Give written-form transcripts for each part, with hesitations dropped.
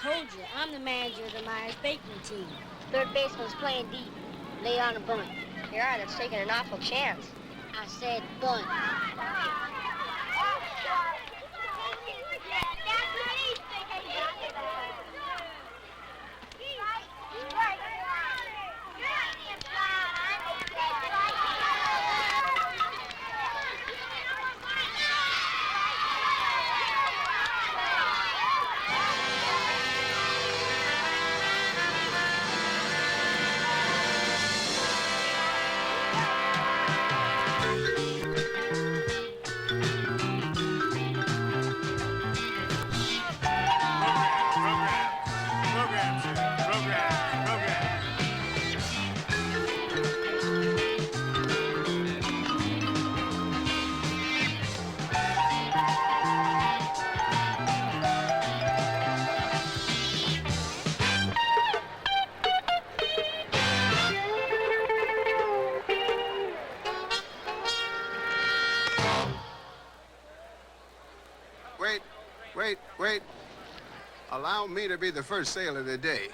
told you, I'm the manager of the Myers-Bateman team. Third baseman's playing deep. Lay on a bunt. Your eye, that's taking an awful chance. I said bunt. Wait. Allow me to be the first sale of the day.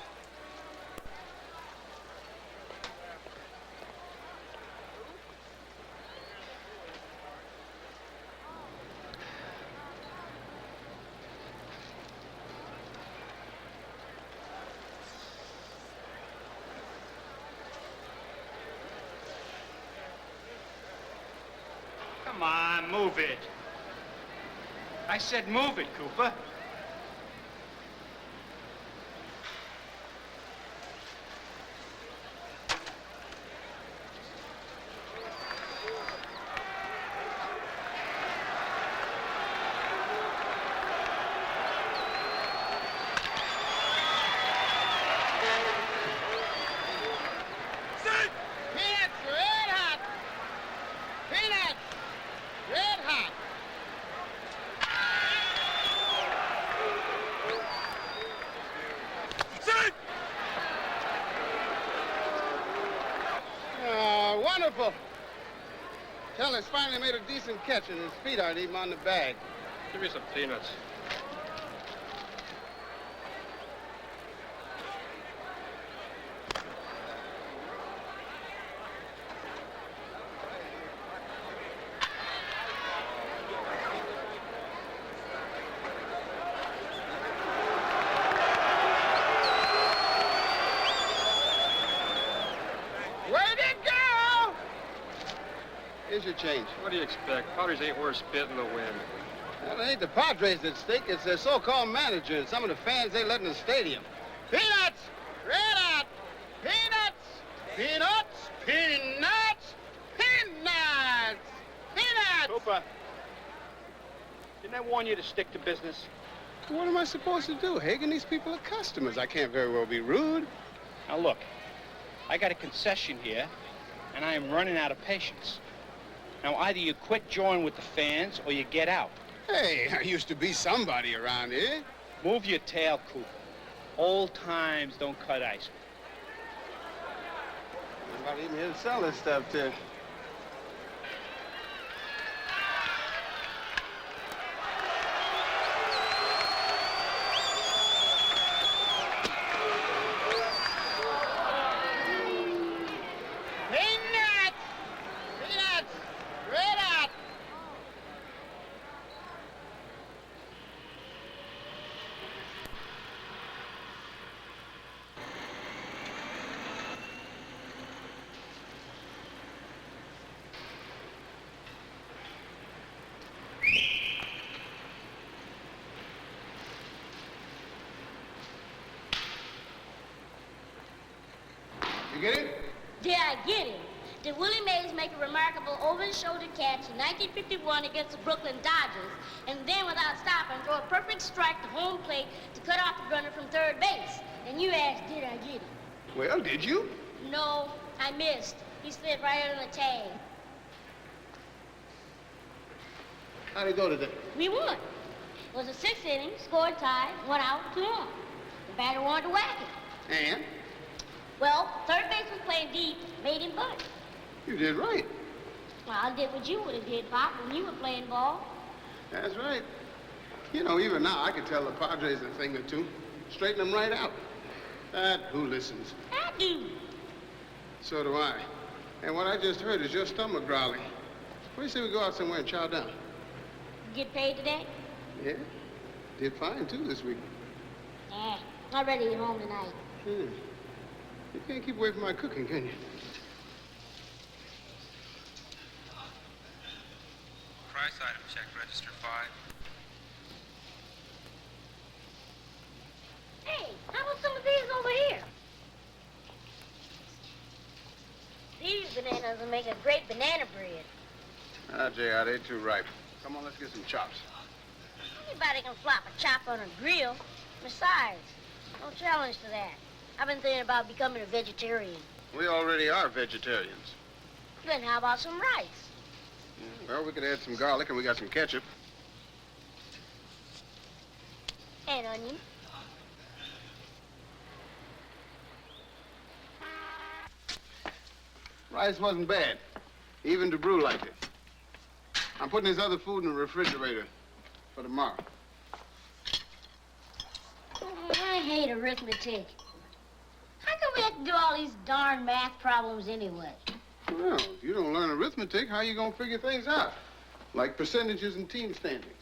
Come on, move it. I said move it, Cooper. Wonderful. Teller's finally made a decent catch, and his feet aren't even on the bag. Give me some peanuts. Here's your change. What do you expect? Padres ain't worth spit in the wind. Well, it ain't the Padres at stake. It's their so-called manager and some of the fans they let in the stadium. Peanuts! Red Hot! Peanuts! Peanuts! Peanuts! Peanuts! Peanuts! Cooper, didn't I warn you to stick to business? What am I supposed to do, Hagen? These people are customers. I can't very well be rude. Now, look, I got a concession here, and I am running out of patience. Now, either you quit joining with the fans or you get out. Hey, I used to be somebody around here. Move your tail, Cooper. Old times don't cut ice. I'm not even here to sell this stuff to. You get it? Did I get it? Did Willie Mays make a remarkable over-the-shoulder catch in 1951 against the Brooklyn Dodgers, and then without stopping throw a perfect strike to home plate to cut off the runner from third base? And you asked, did I get it? Well, did you? No, I missed. He slid right under the tag. How'd it go today? We won. It was a 6th inning, scored tie, 1 out, 2 on. The batter wanted to whack it. And? Well, third base was playing deep, made him bunt. You did right. Well, I did what you would have did, Pop, when you were playing ball. That's right. You know, even now, I could tell the Padres a thing or two. Straighten them right out. Who listens? I do. So do I. And what I just heard is your stomach growling. What do you say we go out somewhere and chow down? Get paid today? Yeah. Did fine, too, this week. I'm ready to get home tonight. You can't keep away from my cooking, can you? Price item check register 5. Hey, how about some of these over here? These bananas will make a great banana bread. J.R., they're too ripe. Come on, let's get some chops. Anybody can flop a chop on a grill. Besides, no challenge to that. I've been thinking about becoming a vegetarian. We already are vegetarians. Then how about some rice? Well, we could add some garlic, and we got some ketchup. And onion. Rice wasn't bad. Even DeBrew liked it. I'm putting his other food in the refrigerator for tomorrow. I hate arithmetic. How come we have to do all these darn math problems anyway? Well, if you don't learn arithmetic, how you gonna figure things out? Like percentages and team standings.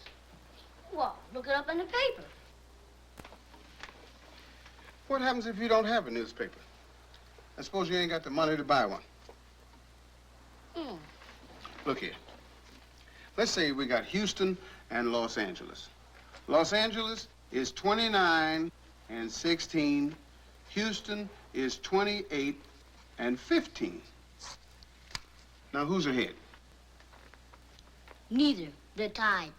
Well, look it up in the paper. What happens if you don't have a newspaper? I suppose you ain't got the money to buy one. Look here. Let's say we got Houston and Los Angeles. Los Angeles is 29 and 16. Houston is 28 and 15. Now, who's ahead? Neither. They're tied.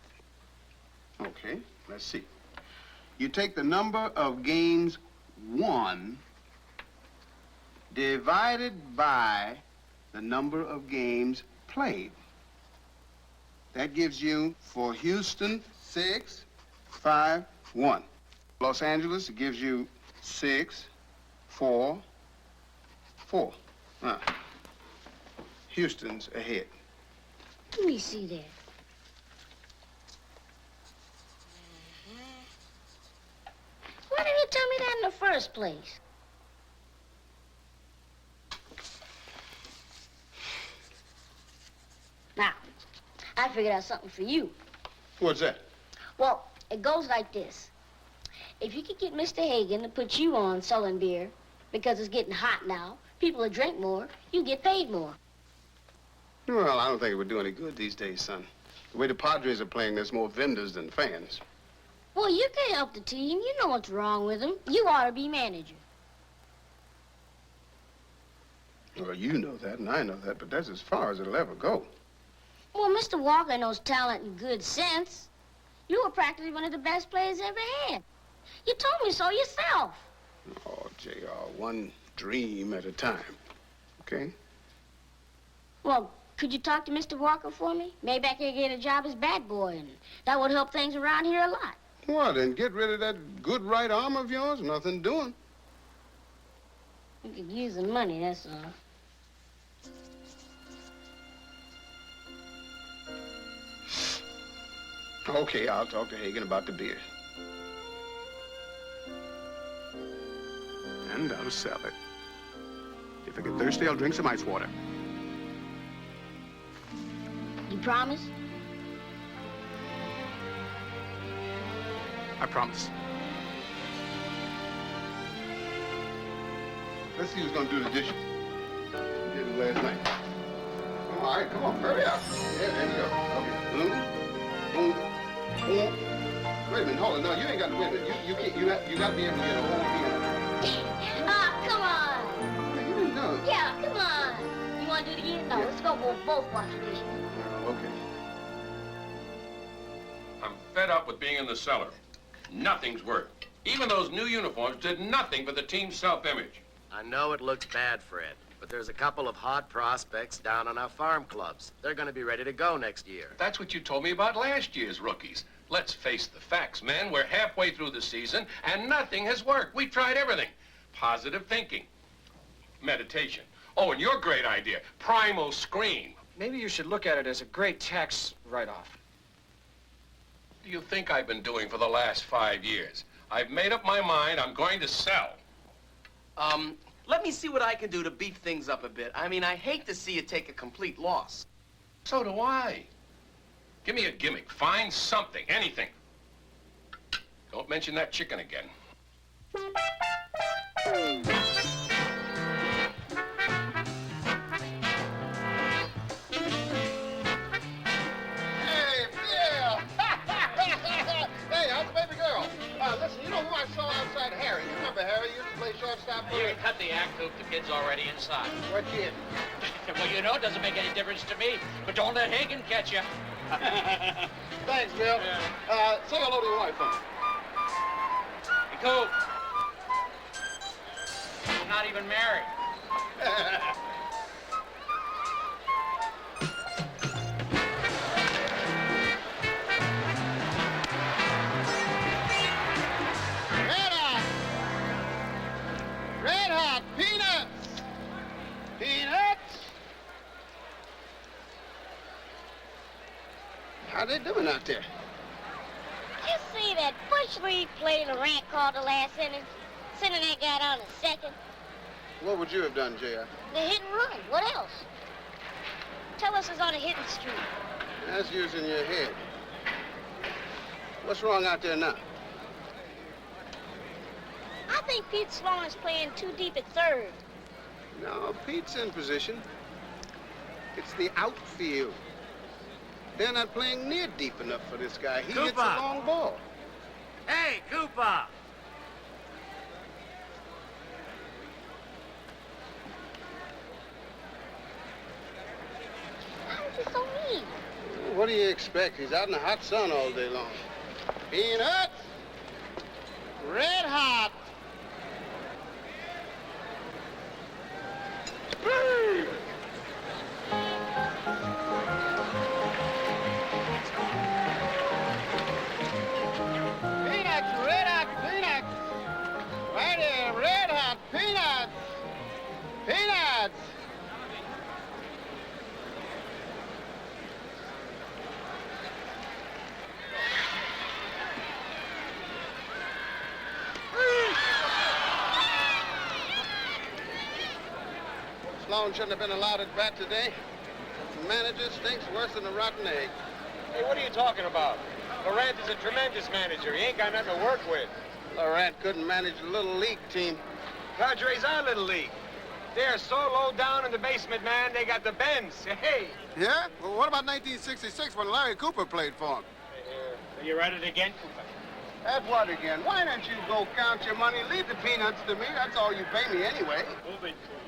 Okay, let's see. You take the number of games won divided by the number of games played. That gives you, for Houston, 6, 5, 1. Los Angeles, it gives you 6, 4, 4. Houston's ahead. Let me see that. Why didn't you tell me that in the first place? Now, I figured out something for you. What's that? Well, it goes like this. If you could get Mr. Hagen to put you on selling beer, because it's getting hot now, people will drink more, you get paid more. Well, I don't think it would do any good these days, son. The way the Padres are playing, there's more vendors than fans. Well, you can help the team. You know what's wrong with them. You ought to be manager. Well, you know that, and I know that, but that's as far as it'll ever go. Well, Mr. Walker knows talent and good sense. You were practically one of the best players ever had. You told me so yourself. Oh, J.R., one dream at a time, okay? Well, could you talk to Mr. Walker for me? Maybe I could get a job as bat boy, and that would help things around here a lot. What, and get rid of that good right arm of yours? Nothing doing. You could use the money, that's all. Okay, I'll talk to Hagen about the beer. And I'll sell it. If I get thirsty, I'll drink some ice water. You promise? I promise. Let's see who's gonna do the dishes. We did it last night. All right, come on, hurry up. Yeah, there you go. Okay, boom, boom, boom. Wait a minute, hold it. No, you ain't got to wait a minute. You can't. You got to be able to get a whole piano. Ah, come on. You didn't know. Yeah, come on. You want to do it again? No, Yeah. let's go. We'll both wash the dishes. Okay. I'm fed up with being in the cellar. Nothing's worked. Even those new uniforms did nothing for the team's self-image. I know it looks bad, Fred, but there's a couple of hot prospects down on our farm clubs. They're going to be ready to go next year. That's what you told me about last year's rookies. Let's face the facts, man. We're halfway through the season, and nothing has worked. We tried everything. Positive thinking, meditation. Oh, and your great idea, primal screen. Maybe you should look at it as a great tax write-off. What do you think I've been doing for the last 5 years? I've made up my mind. I'm going to sell. Let me see what I can do to beef things up a bit. I mean, I hate to see you take a complete loss. So do I. Give me a gimmick. Find something, anything. Don't mention that chicken again. Hey, Bill! Hey, how's the baby girl? Listen, you know who I saw outside Harry? You remember Harry used to play shortstop for You us? can cut the act, Coop. The kid's already inside. What kid? Well, you know, it doesn't make any difference to me. But don't let Hagen catch you. Thanks, Bill. Say hello to your wife for me. Hey, Coop. I'm not even married. Red hot! Red hot peanuts! Peanuts! How they doing out there? You see that Bush League play Laurent called the last inning? Sending that guy down to second. What would you have done, J.R.? The hit and run. What else? Tell us it's on a hitting streak. That's using your head. What's wrong out there now? I think Pete Sloan is playing too deep at third. No, Pete's in position. It's the outfield. They're not playing near deep enough for this guy. He hits a long ball. Hey, Cooper! How is he so mean? What do you expect? He's out in the hot sun all day long. Peanuts! Red hot! Woo! Peanuts, red hot peanuts! Right here, red hot peanuts! Peanuts! Sloan shouldn't have been allowed at bat today. The manager stinks worse than a rotten egg. Hey, what are you talking about? Laurent is a tremendous manager. He ain't got nothing to work with. Laurent couldn't manage a little league team. Padres are Little League. They're so low down in the basement, man, they got the bends. Hey! Yeah? Well, what about 1966 when Larry Cooper played for him? Are you at it again, Cooper? At what again? Why don't you go count your money? Leave the peanuts to me. That's all you pay me anyway. Move it, Cooper.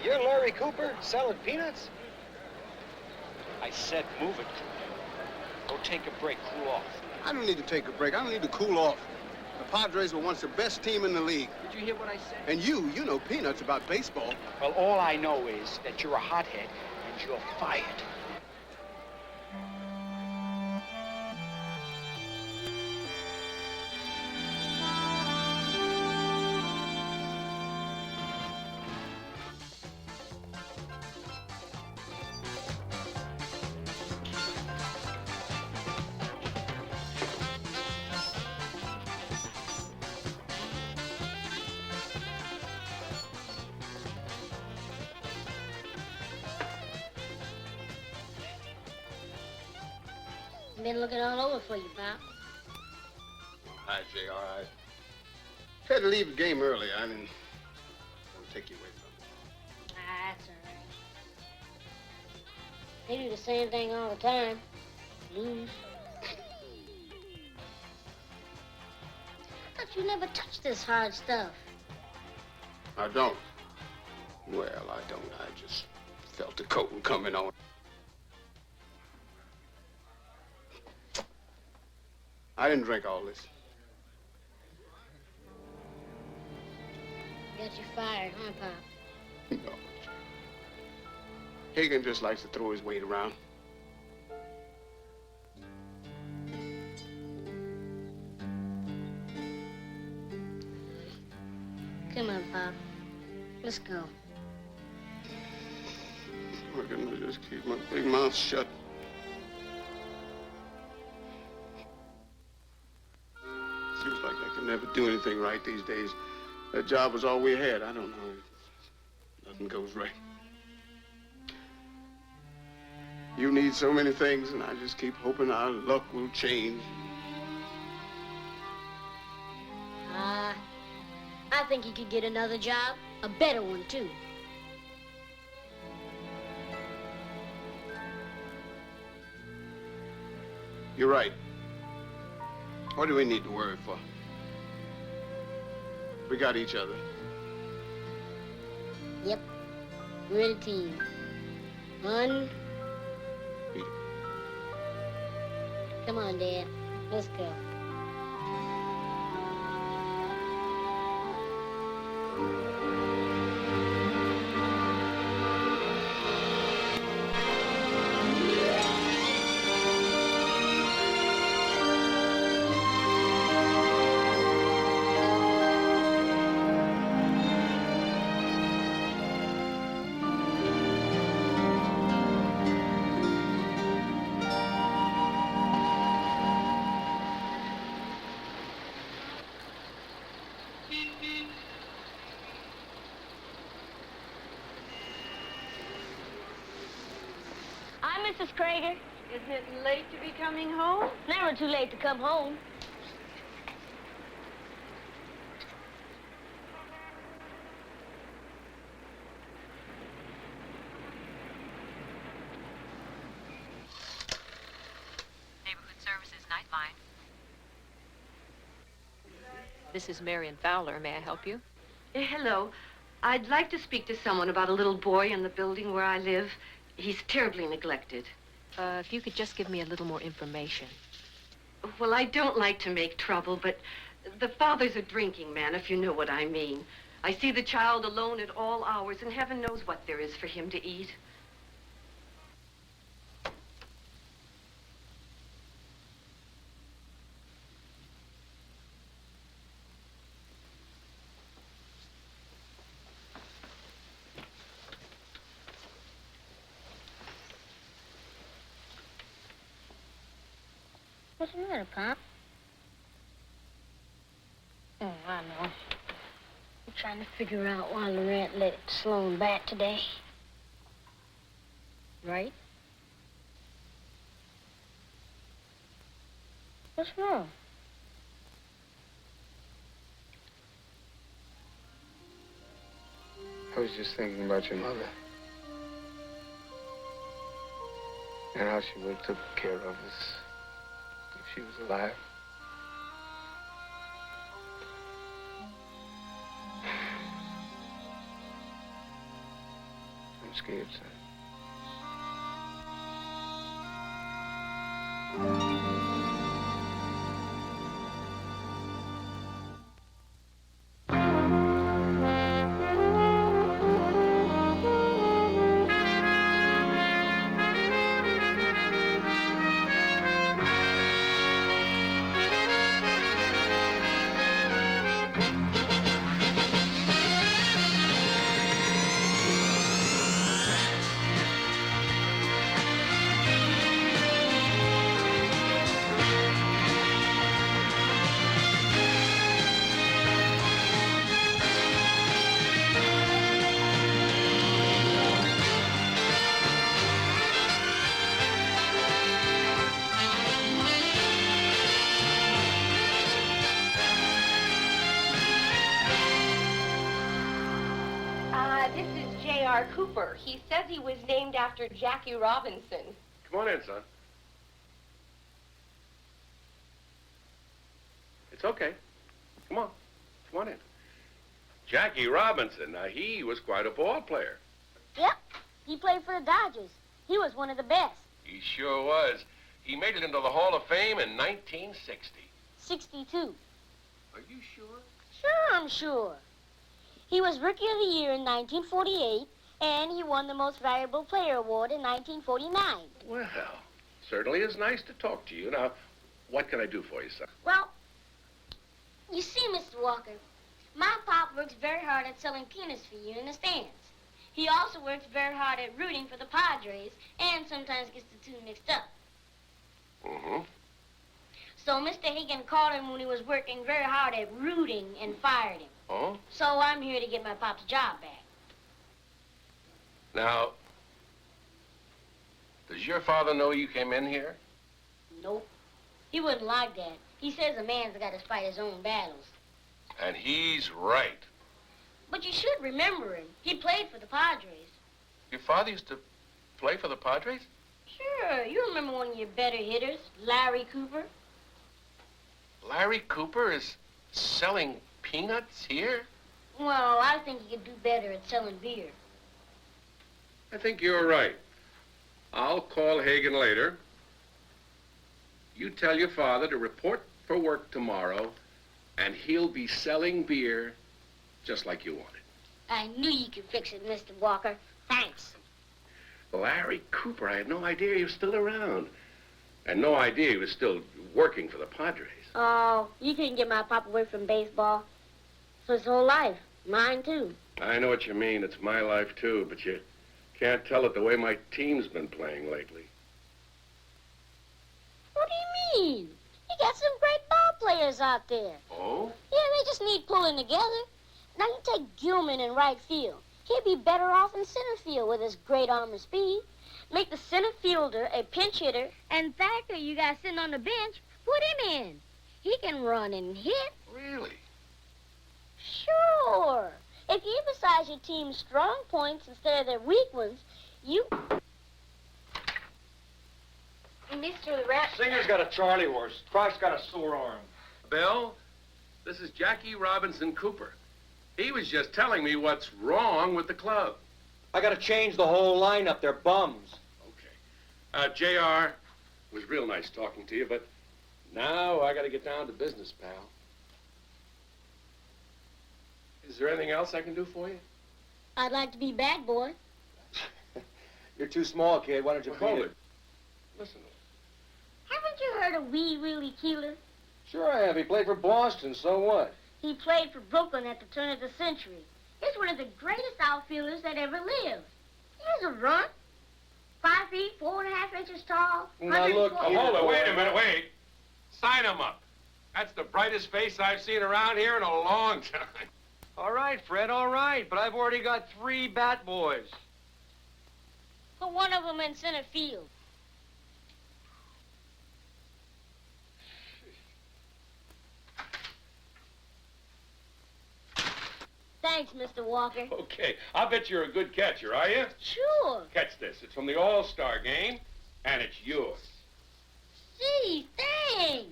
You're Larry Cooper selling peanuts? I said move it, Cooper. Go take a break, cool off. I don't need to take a break. I don't need to cool off. The Padres were once the best team in the league. Did you hear what I said? And you know peanuts about baseball. Well, all I know is that you're a hothead and you're fired. Been looking all over for you, Pop. Hi, J.R. I had to leave the game early. I didn't take you away from it. Ah, that's all right. They do the same thing all the time. Lose. I thought you never touched this hard stuff. I don't. Well, I don't. I just felt the coating coming on. I didn't drink all this. Got you fired, huh, Pop? No. Hagen just likes to throw his weight around. Come on, Pop. Let's go. I'm gonna just keep my big mouth shut. Seems like I can never do anything right these days. That job was all we had. I don't know. Nothing goes right. You need so many things, and I just keep hoping our luck will change. I think you could get another job, a better one, too. You're right. What do we need to worry for? We got each other. Yep, we're a team. One. Come on, Dad. Let's go. I'm Mrs. Krager. Isn't it late to be coming home? Never too late to come home. Neighborhood Services Nightline. This is Marion Fowler. May I help you? Hello. I'd like to speak to someone about a little boy in the building where I live. He's terribly neglected. If you could just give me a little more information. Well, I don't like to make trouble, but the father's a drinking man, if you know what I mean. I see the child alone at all hours, and heaven knows what there is for him to eat. What's the matter, Pop? Oh, I know. I'm trying to figure out why Laurent let Sloan bat today. Right? What's wrong? I was just thinking about your mother. And how she would have took care of us if she was alive. I'm scared, son. This is J.R. Cooper. He says he was named after Jackie Robinson. Come on in, son. It's okay. Come on. Come on in. Jackie Robinson. Now, he was quite a ball player. Yep. He played for the Dodgers. He was one of the best. He sure was. He made it into the Hall of Fame in 1960. 62. Are you sure? Sure, I'm sure. He was Rookie of the Year in 1948, and he won the Most Valuable Player Award in 1949. Well, certainly is nice to talk to you. Now, what can I do for you, son? Well, you see, Mr. Walker, my pop works very hard at selling peanuts for you in the stands. He also works very hard at rooting for the Padres, and sometimes gets the two mixed up. Mm-hmm. So Mr. Higgin called him when he was working very hard at rooting and fired him. Oh? So I'm here to get my pop's job back. Now, does your father know you came in here? Nope. He wouldn't like that. He says a man's got to fight his own battles. And he's right. But you should remember him. He played for the Padres. Your father used to play for the Padres? Sure. You remember one of your better hitters, Larry Cooper? Larry Cooper is selling peanuts here? Well, I think he could do better at selling beer. I think you're right. I'll call Hagen later. You tell your father to report for work tomorrow, and he'll be selling beer just like you wanted. I knew you could fix it, Mr. Walker. Thanks. Larry Cooper, I had no idea he was still around. And no idea he was still working for the Padres. Oh, you couldn't get my pop away from baseball. For his whole life. Mine, too. I know what you mean. It's my life, too, but you can't tell it the way my team's been playing lately. What do you mean? You got some great ball players out there. Oh? Yeah, they just need pulling together. Now you take Gilman in right field. He'd be better off in center field with his great arm and speed. Make the center fielder a pinch hitter, and Thacker, you got sitting on the bench, put him in. He can run and hit. Really? Sure. If you emphasize your team's strong points instead of their weak ones, you... Mr. Rat... Singer's got a Charlie horse. Croc's got a sore arm. Bill, this is Jackie Robinson Cooper. He was just telling me what's wrong with the club. I gotta change the whole lineup. They're bums. Okay. JR, it was real nice talking to you, but now I gotta get down to business, pal. Is there anything else I can do for you? I'd like to be bad boy. You're too small, kid. Why don't you Hold beat it. Listen. Haven't you heard of Wee Willie Keeler? Sure I have. He played for Boston, so what? He played for Brooklyn at the turn of the century. He's one of the greatest outfielders that ever lived. He has a run. 5 feet, 4.5 inches tall. Now look, Hold it. Wait a minute. Wait. Sign him up. That's the brightest face I've seen around here in a long time. All right, Fred, all right. But I've already got 3 bat boys. Put one of them in center field. Thanks, Mr. Walker. Okay. I'll bet you're a good catcher, are you? Sure. Catch this. It's from the All-Star game, and it's yours. Gee, thanks.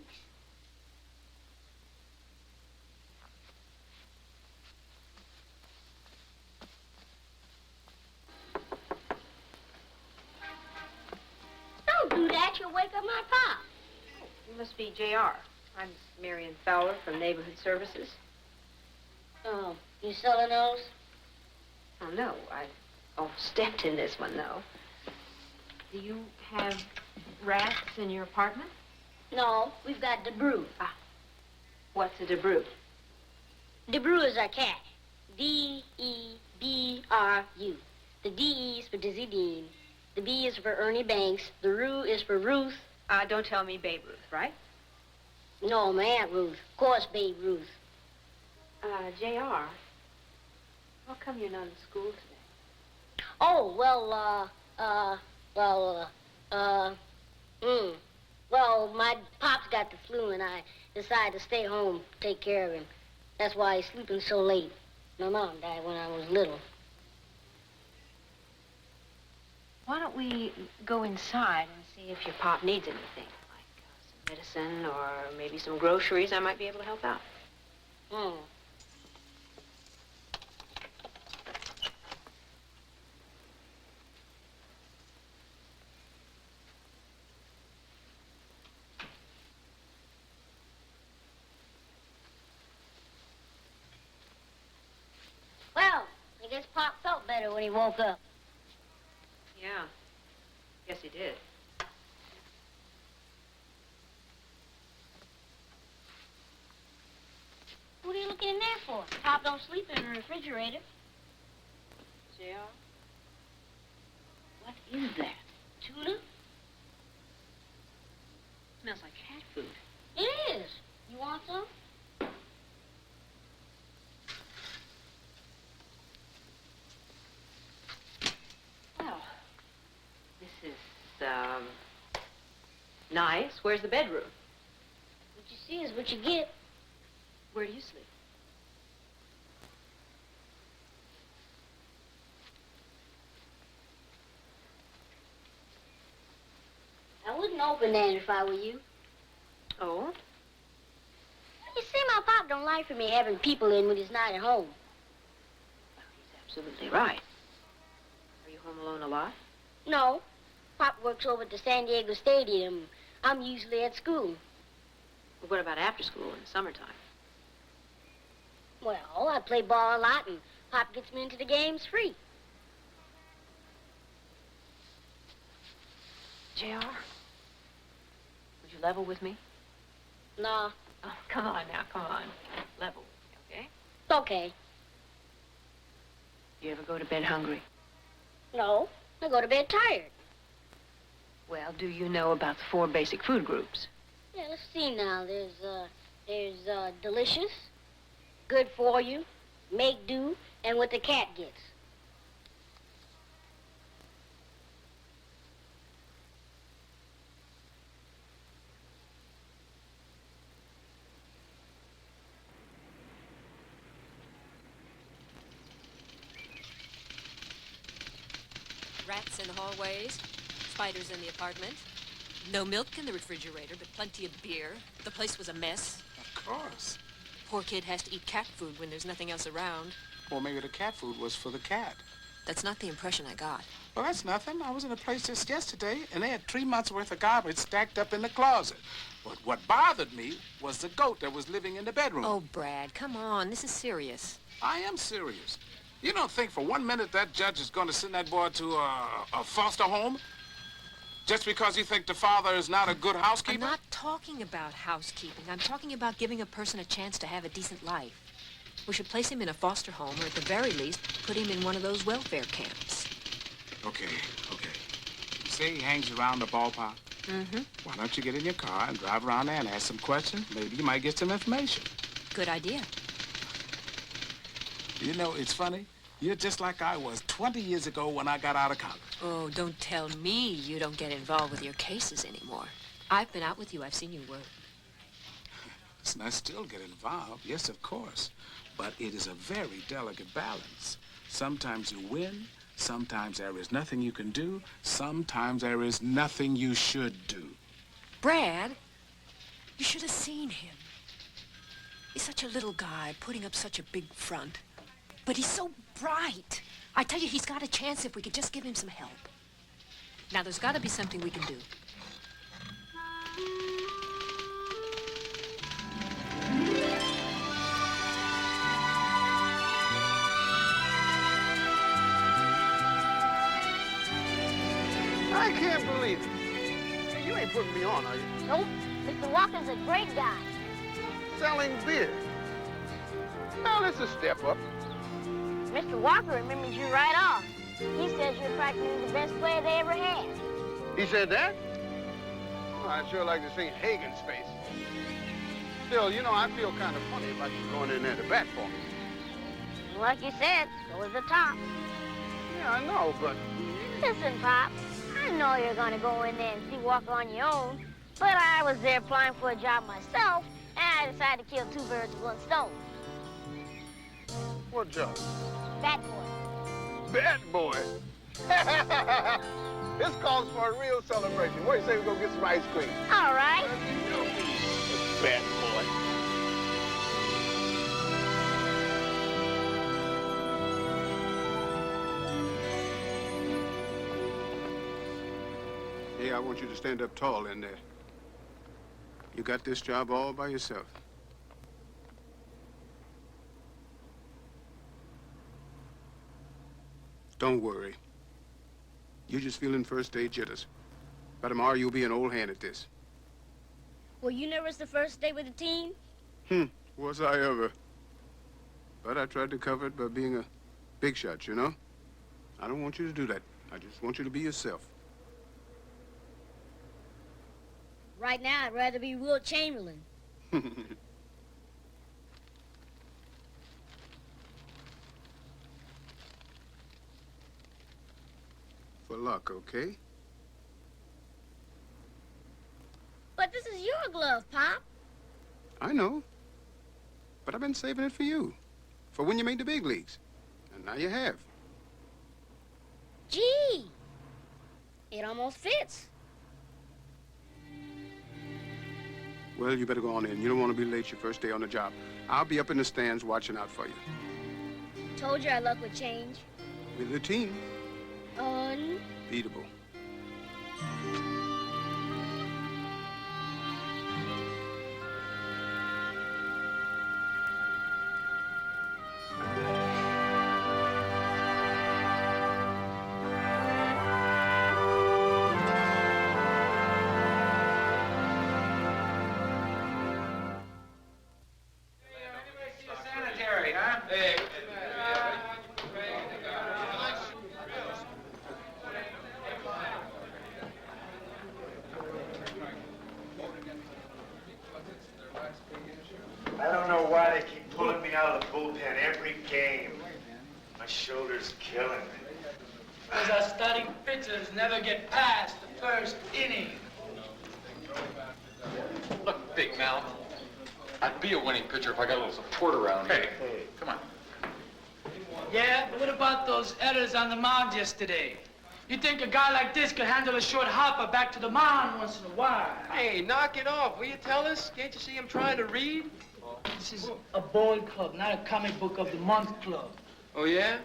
Don't do that. You'll wake up my pop. You must be J.R. I'm Marion Fowler from Neighborhood Services. Oh, you selling those? Oh, no. I overstepped in this one, though. Do you have rats in your apartment? No, we've got DeBrew. Ah. What's a DeBrew? DeBrew is our cat. D-E-B-R-U. The D is for Dizzy Dean. The B is for Ernie Banks. The Rue is for Ruth. Don't tell me Babe Ruth, right? No, my Aunt Ruth. Of course, Babe Ruth. J.R., how come you're not in school today? Oh, well, my pop's got the flu, and I decided to stay home, take care of him. That's why he's sleeping so late. My mom died when I was little. Why don't we go inside and see if your pop needs anything, like some medicine or maybe some groceries? I might be able to help out. Well, I guess Pop felt better when he woke up. Yeah, guess he did. What are you looking in there for? Pop don't sleep in the refrigerator. J.R.? What is that? Tuna? Smells like cat food. Yeah, Nice. Where's the bedroom? What you see is what you get. Where do you sleep? I wouldn't open that if I were you. Oh? You see, my pop don't like for me having people in when he's not at home. He's absolutely right. Are you home alone a lot? No. Pop works over at the San Diego Stadium. I'm usually at school. Well, what about after school in the summertime? Well, I play ball a lot, and Pop gets me into the games free. JR, would you level with me? No. Oh, come on now, come on. Level with me, okay? Okay. Do you ever go to bed hungry? No. I go to bed tired. Well, do you know about the 4 basic food groups? Yeah, let's see now. There's delicious, good for you, make do, and what the cat gets. Rats in the hallways, spiders in the apartment. No milk in the refrigerator, but plenty of beer. The place was a mess. Of course. Poor kid has to eat cat food when there's nothing else around. Well, maybe the cat food was for the cat. That's not the impression I got. Well, that's nothing. I was in a place just yesterday, and they had 3 months' worth of garbage stacked up in the closet. But what bothered me was the goat that was living in the bedroom. Oh, Brad, come on. This is serious. I am serious. You don't think for 1 minute that judge is going to send that boy to a foster home? Just because you think the father is not a good housekeeper? I'm not talking about housekeeping. I'm talking about giving a person a chance to have a decent life. We should place him in a foster home, or at the very least, put him in one of those welfare camps. Okay. You say he hangs around the ballpark? Mm-hmm. Why don't you get in your car and drive around there and ask some questions? Maybe you might get some information. Good idea. You know, it's funny. You're just like I was 20 years ago when I got out of college. Oh, don't tell me you don't get involved with your cases anymore. I've been out with you. I've seen you work. Listen, I still get involved. Yes, of course. But it is a very delicate balance. Sometimes you win. Sometimes there is nothing you can do. Sometimes there is nothing you should do. Brad, you should have seen him. He's such a little guy, putting up such a big front. But he's so bright. I tell you, he's got a chance if we could just give him some help. Now, there's got to be something we can do. I can't believe it. Hey, you ain't putting me on, are you? Nope. Mr. Walker's a great guy. Selling beer. Now, that's a step up. Mr. Walker remembers you right off. He says you're practically the best player they ever had. He said that? Oh, I'd sure like to see Hagen's face. Still, you know, I feel kind of funny about you going in there to bat for me. Like you said, so was the top. Yeah, I know, but... Listen, Pop, I know you're going to go in there and see Walker on your own, but I was there applying for a job myself, and I decided to kill 2 birds with 1 stone. What job? Bat boy. Bat boy? This calls for a real celebration. What do you say we go get some ice cream? All right. Bat boy. Hey, I want you to stand up tall in there. You got this job all by yourself. Don't worry. You're just feeling first-day jitters. By tomorrow, you'll be an old hand at this. Were you nervous the first day with the team? Was I ever? But I tried to cover it by being a big shot, you know? I don't want you to do that. I just want you to be yourself. Right now, I'd rather be Wilt Chamberlain. For luck, okay? your glove, Pop. I know. But I've been saving it for you. For when you make the big leagues. And now you have. Gee, it almost fits. Well, you better go on in. You don't want to be late your first day on the job. I'll be up in the stands watching out for you. Told you our luck would change. With the team. Unbeatable. Sanitary, huh? Hey. I don't know why they keep pulling me out of the bullpen every game. My shoulder's killing me. Because our starting pitchers never get past the first inning. Look, Big Mouth, I'd be a winning pitcher if I got a little support around here. Hey, come on. Yeah, but what about those errors on the mound yesterday? You think a guy like this could handle a short hopper back to the mound once in a while? Hey, knock it off, will you tell us? Can't you see him trying to read? This is a ball club, not a comic book of the month club. Oh, yeah?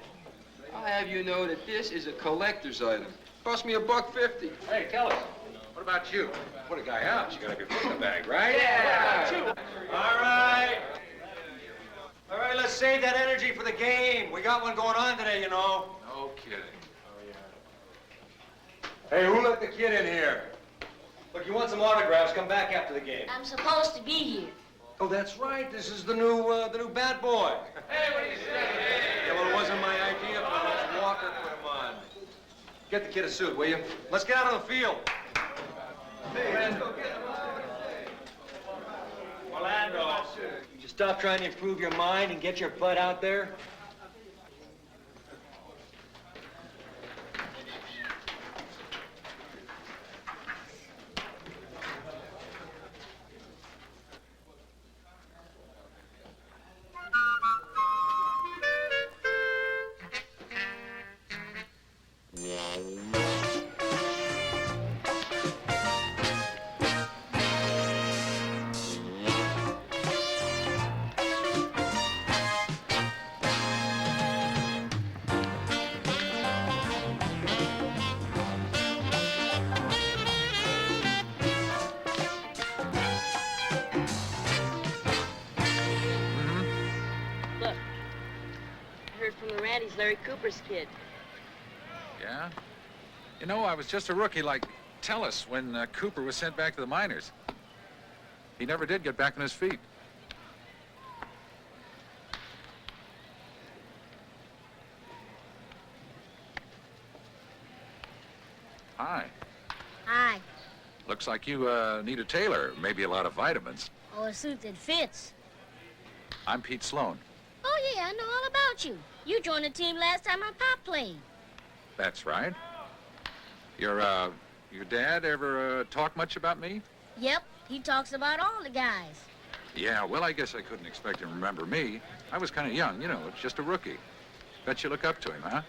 I'll have you know that this is a collector's item. Cost me $1.50. Hey, tell us, what about you? Put a guy out, you gotta be put in the bag, right? Yeah. What about you? All right. All right, let's save that energy for the game. We got one going on today, you know. No kidding. Hey, who let the kid in here? Look, you want some autographs, come back after the game. I'm supposed to be here. Oh, that's right. This is the new bad boy. Hey, what do you say? Yeah, well, it wasn't my idea, fellas. Walker put him on. Get the kid a suit, will you? Let's get out on the field. Hey, let's go get him. Orlando. Would you stop trying to improve your mind and get your butt out there? He's Larry Cooper's kid. Yeah? You know, I was just a rookie like Tellis when Cooper was sent back to the minors. He never did get back on his feet. Hi. Hi. Looks like you need a tailor, maybe a lot of vitamins. Oh, a suit that fits. I'm Pete Sloan. Oh, yeah, I know all about you. You joined the team last time my pop played. That's right. Your dad ever talk much about me? Yep, he talks about all the guys. Yeah, well, I guess I couldn't expect him to remember me. I was kind of young, you know, just a rookie. Bet you look up to him, huh?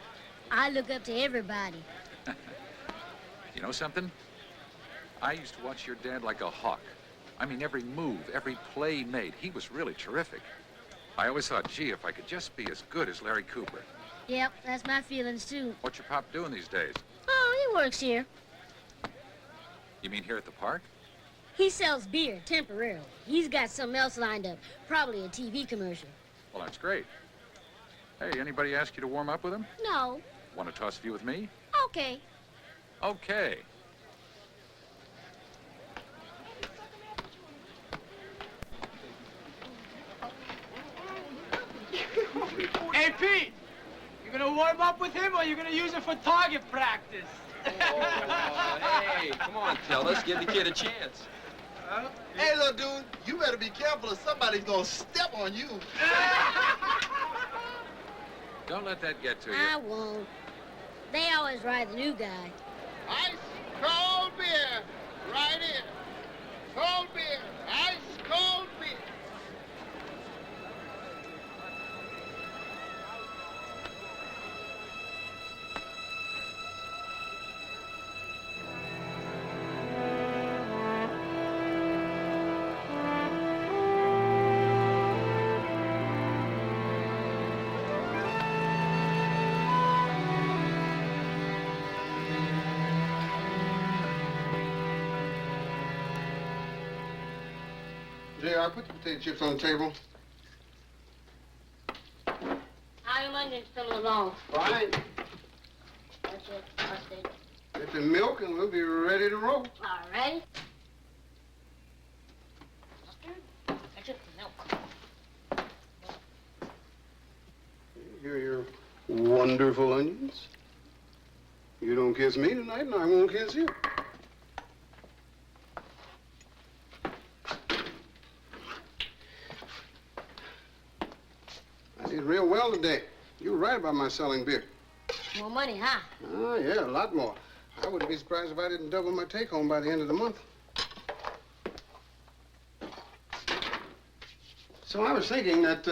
I look up to everybody. You know something? I used to watch your dad like a hawk. I mean, every move, every play he made, he was really terrific. I always thought, gee, if I could just be as good as Larry Cooper. Yep, that's my feelings, too. What's your pop doing these days? Oh, he works here. You mean here at the park? He sells beer temporarily. He's got something else lined up, probably a TV commercial. Well, that's great. Hey, anybody ask you to warm up with him? No. Want to toss a few with me? Okay. Okay. Hey, Pete, you gonna warm up with him or you gonna use it for target practice? Hey, come on, Tellis, give the kid a chance. Hey, little dude, you better be careful or somebody's gonna step on you. Don't let that get to you. I won't. They always ride the new guy. Ice cold beer, right here. cold beer. Ice cold beer. JR, put the potato chips on the table. How are your onions coming along? Fine. That's it. Mustard. Get the milk and we'll be ready to roll. All right. Mustard. That's it. Milk. Here are your wonderful onions. You don't kiss me tonight, and I won't kiss you. I did real well today. You were right about my selling beer. More money, huh? Oh, yeah, a lot more. I wouldn't be surprised if I didn't double my take-home by the end of the month. So I was thinking that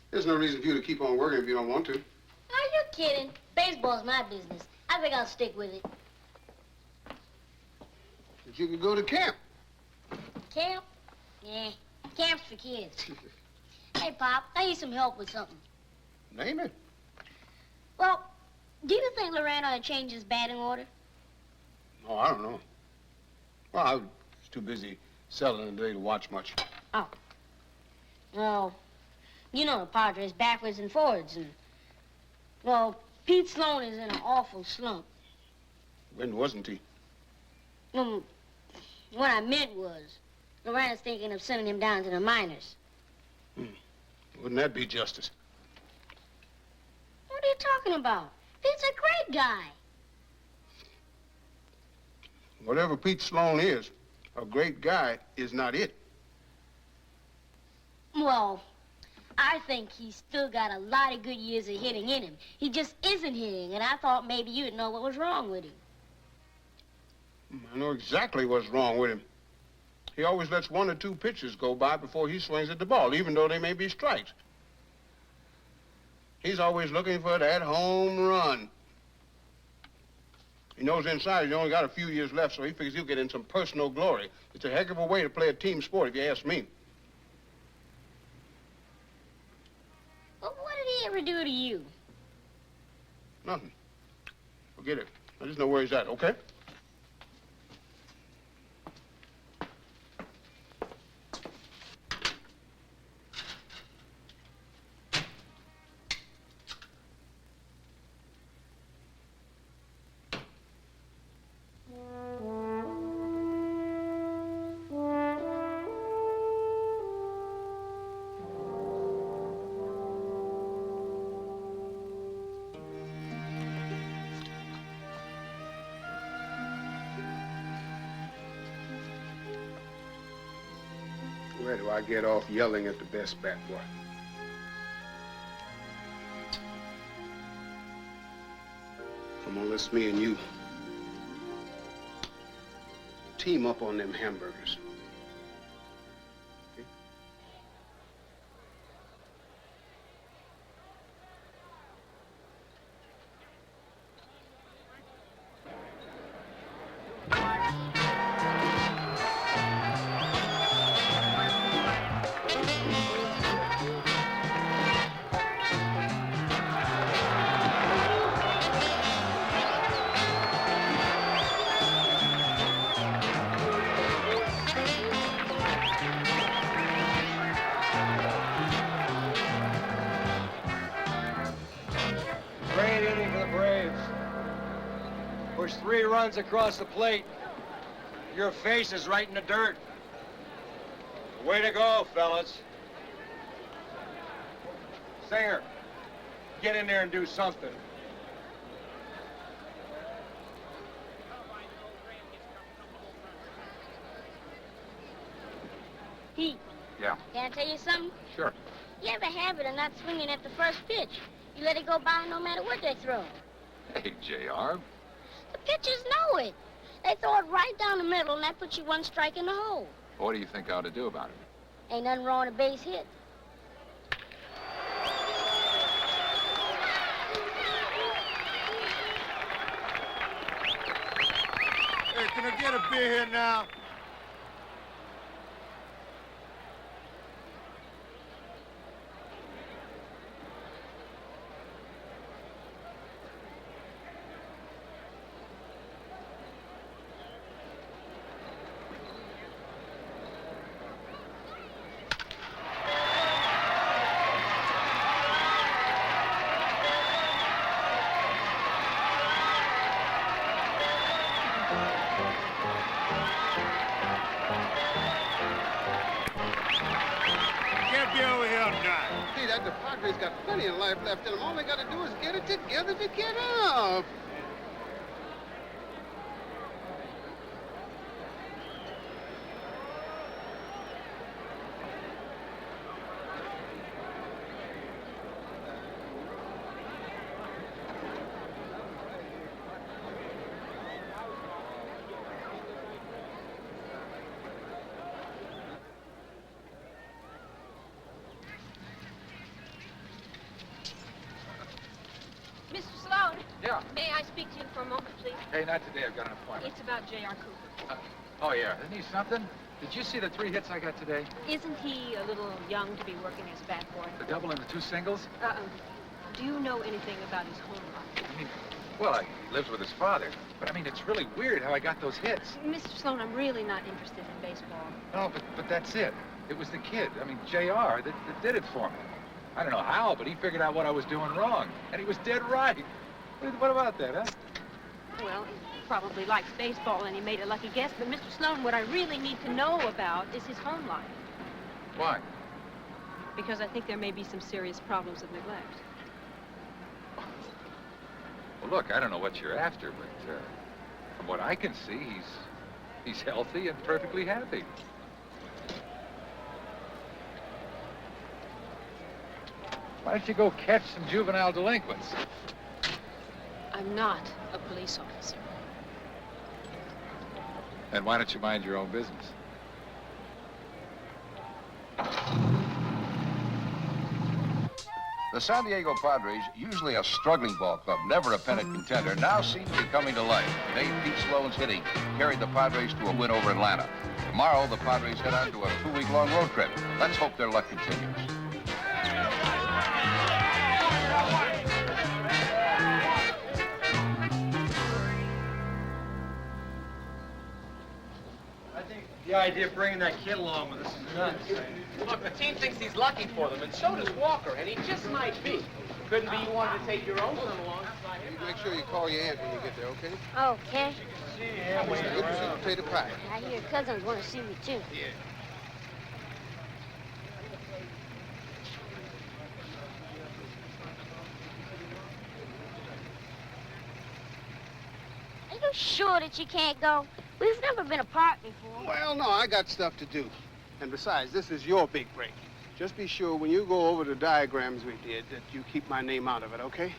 there's no reason for you to keep on working if you don't want to. Are you kidding? Baseball's my business. I think I'll stick with it. But you could go to camp. Camp? Yeah, camp's for kids. Hey, Pop, I need some help with something. Name it. Well, do you think Loran ought to change his batting order? Oh, I don't know. Well, I was too busy selling today to watch much. Oh. Well, you know the Padres backwards and forwards, and, well, Pete Sloan is in an awful slump. When wasn't he? What I meant was, Loran is thinking of sending him down to the minors. Wouldn't that be justice? What are you talking about? Pete's a great guy. Whatever Pete Sloan is, a great guy is not it. Well, I think he's still got a lot of good years of hitting in him. He just isn't hitting, and I thought maybe you'd know what was wrong with him. I know exactly what's wrong with him. He always lets one or two pitches go by before he swings at the ball, even though they may be strikes. He's always looking for that home run. He knows inside he's only got a few years left, so he figures he'll get in some personal glory. It's a heck of a way to play a team sport, if you ask me. Well, what did he ever do to you? Nothing. Forget it. I just know where he's at, okay? Where do I get off yelling at the best bat boy? Come on, let's me and you team up on them hamburgers. Okay? Great inning for the Braves. Pushed 3 runs across the plate. Your face is right in the dirt. Way to go, fellas. Singer, get in there and do something. Pete, Yeah, can I tell you something? sure. You have a habit of not swinging at the first pitch. You let it go by no matter what they throw. Hey, JR. The pitchers know it. They throw it right down the middle, and that puts you one strike in the hole. What do you think I ought to do about it? Ain't nothing wrong with a base hit. Hey, can I get a beer here now? The Padres got plenty of life left in them. All they got to do is get it together to get up. Mr. Sloan. Yeah. May I speak to you for a moment, please? Hey, not today. I've got an appointment. It's about J.R. Cooper. Oh, yeah. Isn't he something? Did you see the 3 hits I got today? Isn't he a little young to be working as a bat boy? The double and the 2 singles? Do you know anything about his home life? I mean, well, he lives with his father. But, I mean, it's really weird how I got those hits. Mr. Sloan, I'm really not interested in baseball. No, but that's it. It was the kid, I mean, J.R., that did it for me. I don't know how, but he figured out what I was doing wrong. And he was dead right. What about that, huh? Well, he probably likes baseball and he made a lucky guess. But, Mr. Sloan, what I really need to know about is his home life. Why? Because I think there may be some serious problems of neglect. Well, look, I don't know what you're after, but from what I can see, he's healthy and perfectly happy. Why don't you go catch some juvenile delinquents? I'm not a police officer. And why don't you mind your own business? The San Diego Padres, usually a struggling ball club, never a pennant contender, now seem to be coming to life. Today, Pete Sloan's hitting carried the Padres to a win over Atlanta. Tomorrow, the Padres head on to a 2-week-long road trip. Let's hope their luck continues. The idea of bringing that kid along with us is nuts. Look, the team thinks he's lucky for them, and so does Walker, and he just might be. Couldn't be you wanted to take your own son along. You make sure you call your aunt when you get there, okay? Okay. Good to see potato pie. I hear cousins want to see me, too. Yeah. Are you sure that you can't go? We've never been apart before. Well, no, I got stuff to do. And besides, this is your big break. Just be sure when you go over the diagrams we did that you keep my name out of it, okay?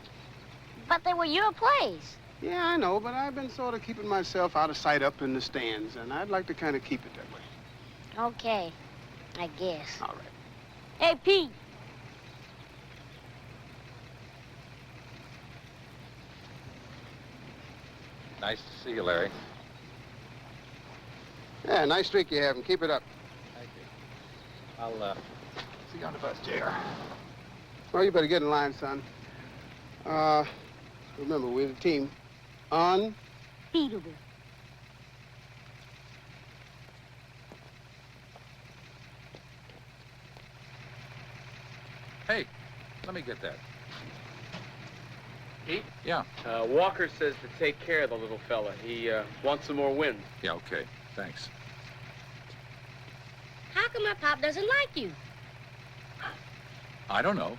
But they were your plays. Yeah, I know, but I've been sort of keeping myself out of sight up in the stands, and I'd like to kind of keep it that way. Okay, I guess. All right. Hey, Pete. Nice to see you, Larry. Yeah, nice streak you have, and keep it up. Thank you. I'll see you on the bus, JR. Well, you better get in line, son. Remember, we're the team. Unbeatable. Hey, let me get that. Pete? Yeah. Walker says to take care of the little fella. He wants some more wins. Yeah, okay. Thanks. How come my pop doesn't like you? I don't know.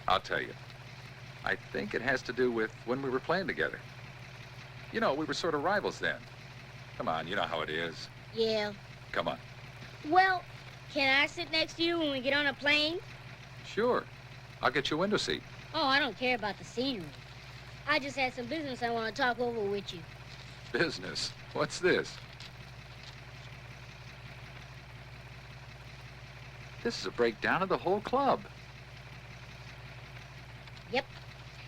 I'll tell you. I think it has to do with when we were playing together. You know, we were sort of rivals then. Come on, you know how it is. Yeah. Come on. Well, can I sit next to you when we get on a plane? Sure. I'll get you a window seat. Oh, I don't care about the scenery. I just had some business I want to talk over with you. Business? What's this? This is a breakdown of the whole club. Yep.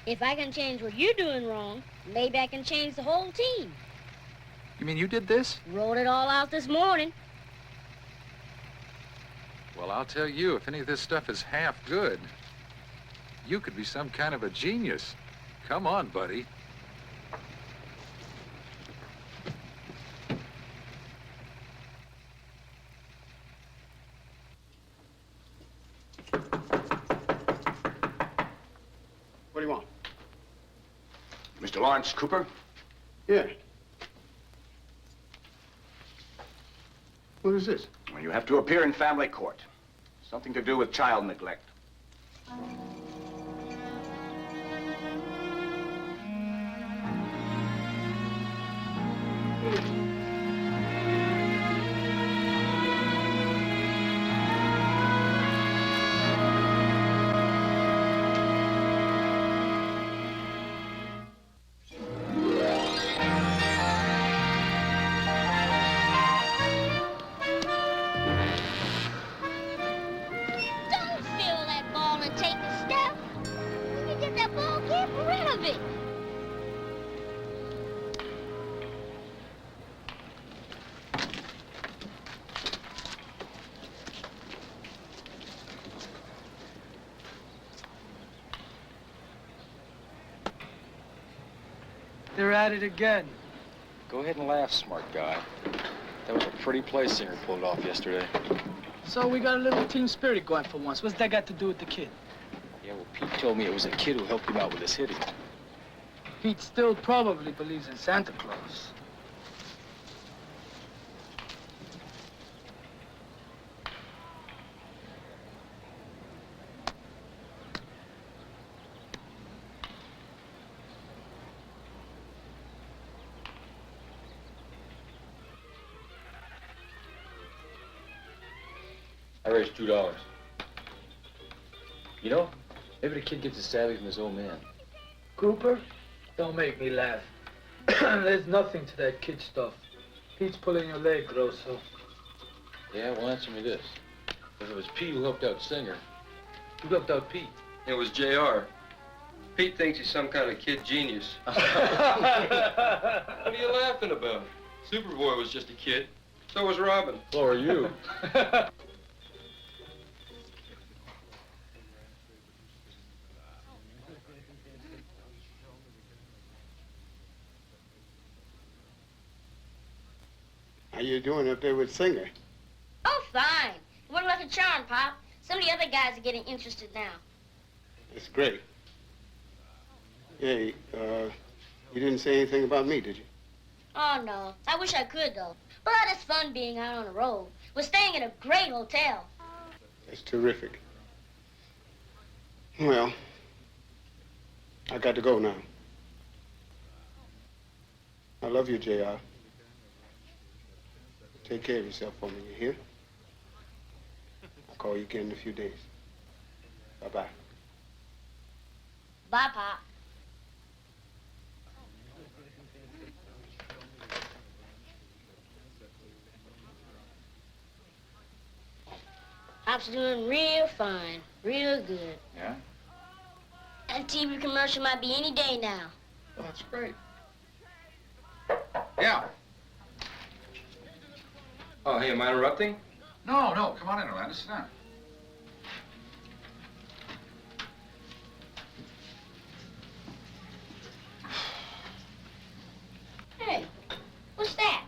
If I can change what you're doing wrong, maybe I can change the whole team. You mean you did this? Wrote it all out this morning. Well, I'll tell you, if any of this stuff is half good, you could be some kind of a genius. Come on, buddy. What do you want? Mr. Lawrence Cooper? Yeah. What is this? Well, you have to appear in family court. Something to do with child neglect. Don't steal that ball and take a step. When you get that ball, get rid of it. They're at it again. Go ahead and laugh, smart guy. That was a pretty play Singer pulled off yesterday. So we got a little team spirit going for once. What's that got to do with the kid? Yeah, well, Pete told me it was a kid who helped him out with his hitting. Pete still probably believes in Santa Claus. I raised $2. You know, maybe the kid gets a savvy from his old man. Cooper, don't make me laugh. There's nothing to that kid stuff. Pete's pulling your leg, Grosso. Yeah, well, answer me this. If it was Pete who helped out Singer, who helped out Pete? It was JR. Pete thinks he's some kind of kid genius. What are you laughing about? Superboy was just a kid. So was Robin. So are you. How you doing up there with Singer? Oh, fine. What like a charm, Pop? Some of the other guys are getting interested now. That's great. Hey, you didn't say anything about me, did you? Oh, no. I wish I could, though. But it's fun being out on the road. We're staying in a great hotel. That's terrific. Well, I got to go now. I love you, JR. Take care of yourself for me, you hear? I'll call you again in a few days. Bye-bye. Bye, Pop. Pop's doing real fine, real good. Yeah? That TV commercial might be any day now. Well, that's great. Yeah. Oh, hey, am I interrupting? No, no, come on in, Orlando, sit down. Hey, what's that?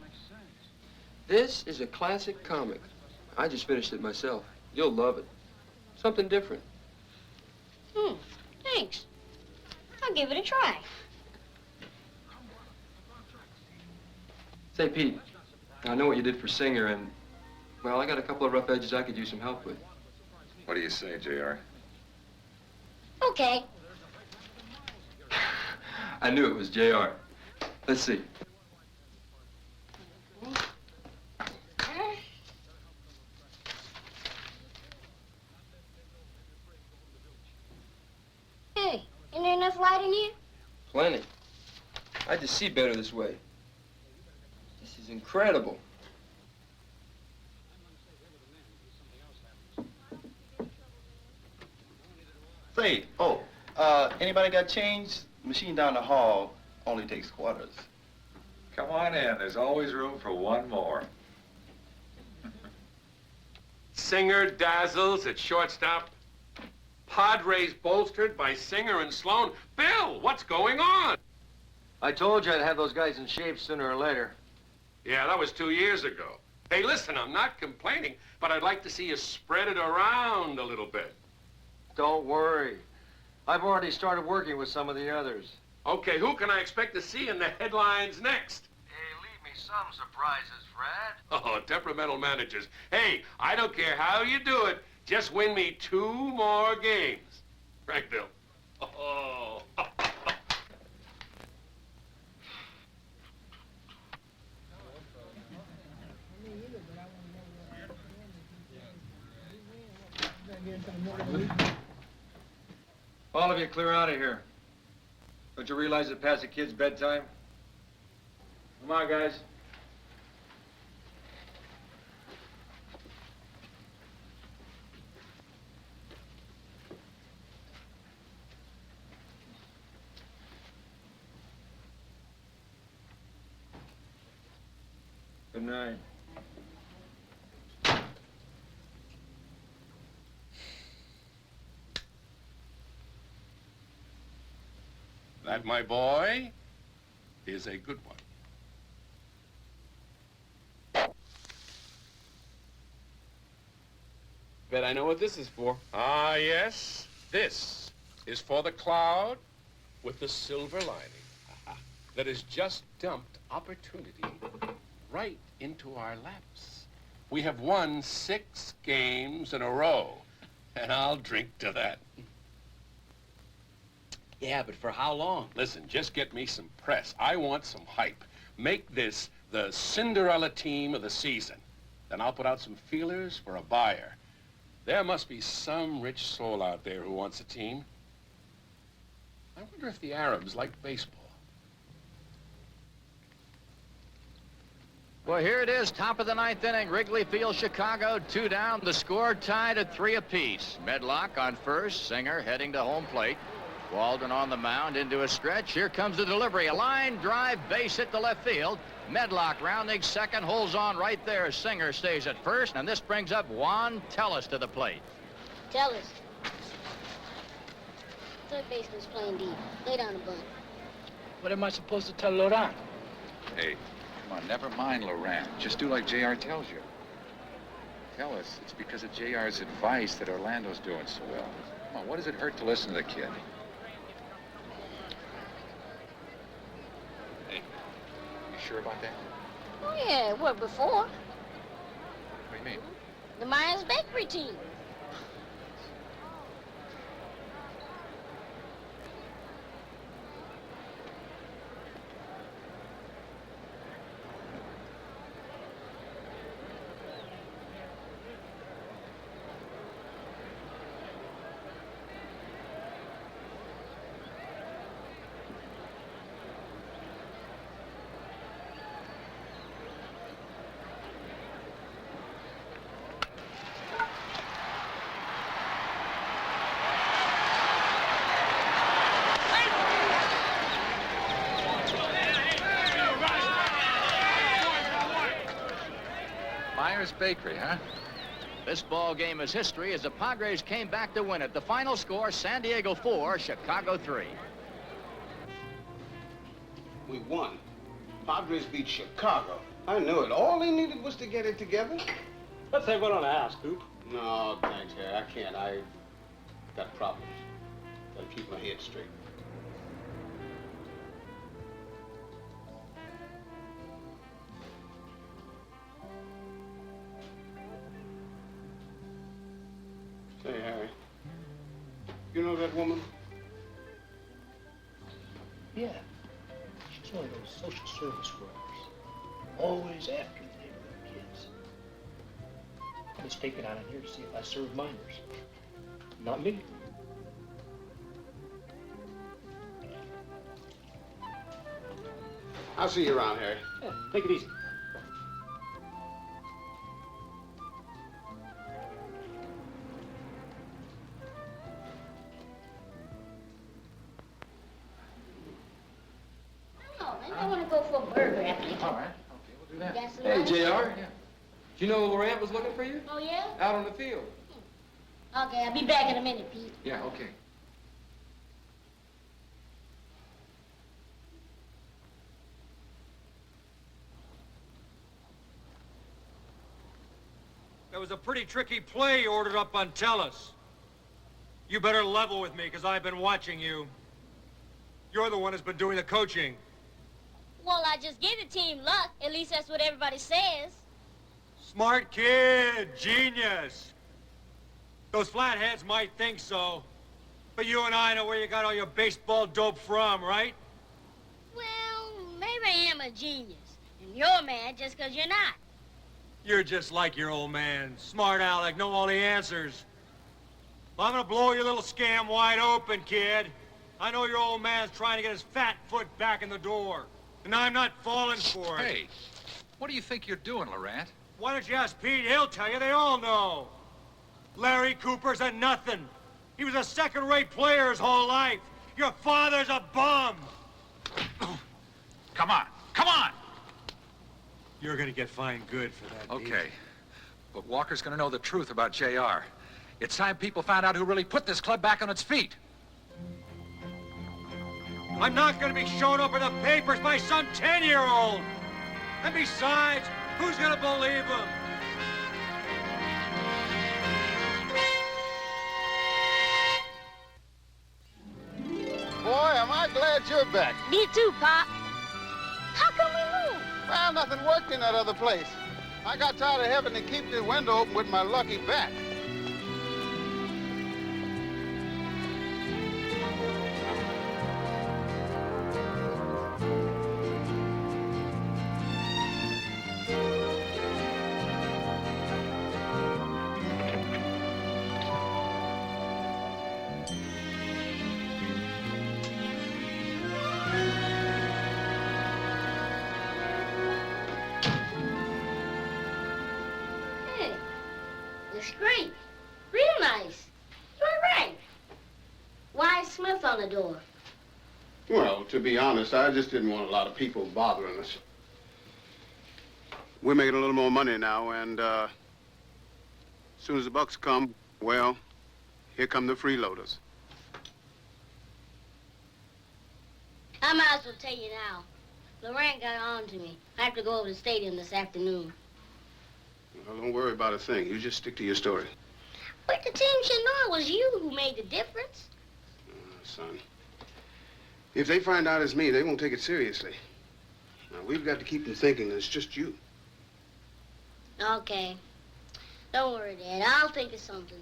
This is a classic comic. I just finished it myself. You'll love it. Something different. Thanks. I'll give it a try. Say, Pete, I know what you did for Singer, and, well, I got a couple of rough edges I could use some help with. What do you say, JR? Okay. I knew it was JR. Let's see. Hey, isn't there enough light in here? Plenty. I just see better this way. This is incredible. Say, anybody got change? Machine down the hall only takes quarters. Come on in. There's always room for one more. Singer dazzles at shortstop. Padres bolstered by Singer and Sloan. Bill, what's going on? I told you I'd have those guys in shape sooner or later. Yeah, that was 2 years ago. Hey, listen, I'm not complaining, but I'd like to see you spread it around a little bit. Don't worry. I've already started working with some of the others. Okay, who can I expect to see in the headlines next? Hey, leave me some surprises, Fred. Oh, temperamental managers. Hey, I don't care how you do it. Just win me 2 more games. Right, Bill? Oh. All of you clear out of here. Don't you realize it's past the kid's bedtime? Come on, guys. Good night. That, my boy, is a good one. Bet I know what this is for. Ah, yes. This is for the cloud with the silver lining that has just dumped opportunity right into our laps. We have won 6 games in a row, and I'll drink to that. Yeah, but for how long? Listen, just get me some press. I want some hype. Make this the Cinderella team of the season. Then I'll put out some feelers for a buyer. There must be some rich soul out there who wants a team. I wonder if the Arabs like baseball. Well, here it is, top of the 9th inning. Wrigley Field, Chicago, 2 down. The score tied at 3 apiece. Medlock on first, Singer heading to home plate. Walden on the mound into a stretch. Here comes the delivery. A line drive, base hit to left field. Medlock rounding second, holds on right there. Singer stays at first, and this brings up Juan Tellis to the plate. Tellis. Third baseman's playing deep. Lay down the bunt. What am I supposed to tell Laurent? Hey, come on, never mind Laurent. Just do like JR tells you. Tell us it's because of JR's advice that Orlando's doing so well. Come on, what does it hurt to listen to the kid? Sure about that? Oh, yeah, what, before? What do you mean? The Myers Bakery team. Myers Bakery, huh? This ball game is history as the Padres came back to win it. The final score, San Diego 4, Chicago 3. We won. Padres beat Chicago. I knew it. All they needed was to get it together. Let's have one on the house, Coop. No, thanks, Harry. I can't. I got problems. Gotta keep my head straight. Say, Harry, you know that woman? Yeah. She's one of those social service workers. Always after the neighborhood kids. I was taken out in here to see if I serve minors. Not me. I'll see you around, Harry. Yeah, take it easy. No, maybe I want to go for a burger after you. All right. Okay, we'll do that. Got some Hey, lunch? JR. Do you know Laurent was looking for you? Oh, yeah? Out on the field. Okay, I'll be back in a minute, Pete. Yeah, okay. There was a pretty tricky play you ordered up on Tellus. You better level with me, because I've been watching you. You're the one who's been doing the coaching. Well, I just give the team luck. At least that's what everybody says. Smart kid, genius. Those flatheads might think so, but you and I know where you got all your baseball dope from, right? Well, maybe I am a genius. And you're mad just because you're not. You're just like your old man. Smart aleck, know all the answers. Well, I'm gonna blow your little scam wide open, kid. I know your old man's trying to get his fat foot back in the door. And I'm not falling for it. Hey, what do you think you're doing, Laurent? Why don't you ask Pete? He'll tell you. They all know. Larry Cooper's a nothing. He was a second-rate player his whole life. Your father's a bum. Come on, come on! You're gonna get fined good for that, Pete. Okay, but Walker's gonna know the truth about JR. It's time people found out who really put this club back on its feet. I'm not gonna be shown up in the papers by some 10-year-old. And besides, who's gonna believe him? Boy, am I glad you're back. Me too, Pop. How come we moved? Well, nothing worked in that other place. I got tired of having to keep the window open with my lucky bat. Hey, it's great. Real nice. You're right. Why is Smith on the door? Well, to be honest, I just didn't want a lot of people bothering us. We're making a little more money now, and as soon as the bucks come, well, here come the freeloaders. I might as well tell you now. Laurent got on to me. I have to go over to the stadium this afternoon. Well, don't worry about a thing. You just stick to your story. But the team should know it was you who made the difference. Son, if they find out it's me, they won't take it seriously. Now, we've got to keep them thinking it's just you. Okay. Don't worry, Dad. I'll think of something.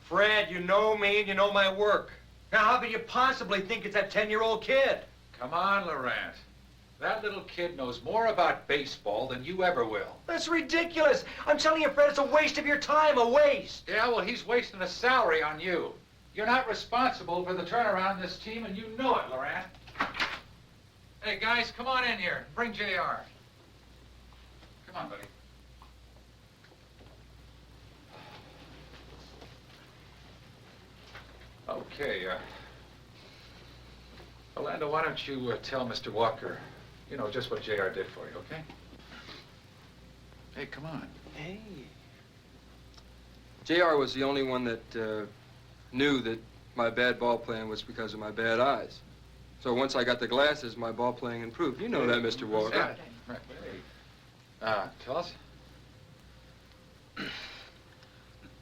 Fred, you know me and you know my work. Now, how could you possibly think it's that 10-year-old kid? Come on, Laurent. That little kid knows more about baseball than you ever will. That's ridiculous. I'm telling you, Fred, it's a waste of your time, a waste. Yeah, well, he's wasting a salary on you. You're not responsible for the turnaround in this team, and you know it, Laurent. Hey, guys, come on in here. Bring JR. Come on, buddy. Okay, Orlando, why don't you tell Mr. Walker, you know, just what JR did for you, okay? Hey, come on. Hey. JR was the only one that knew that my bad ball playing was because of my bad eyes. So once I got the glasses, my ball playing improved. You know that, Mr. Walker. Yeah, right. Tell us.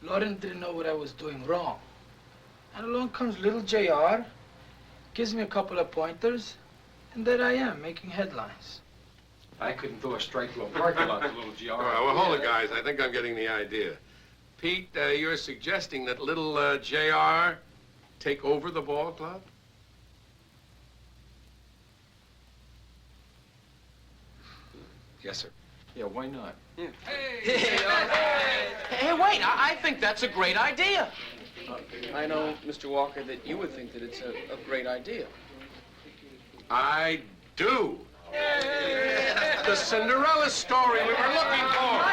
Laurent didn't know what I was doing wrong. And along comes little JR, gives me a couple of pointers, and there I am, making headlines. I couldn't throw a strike through a parking lot to little JR. All right, well, hold it, guys. I think I'm getting the idea. Pete, you're suggesting that little JR take over the ball club? Yes, sir. Yeah, why not? Yeah. Hey, wait! right. I think that's a great idea. I know, Mr. Walker, that you would think that it's a great idea. I do. The Cinderella story we were looking for.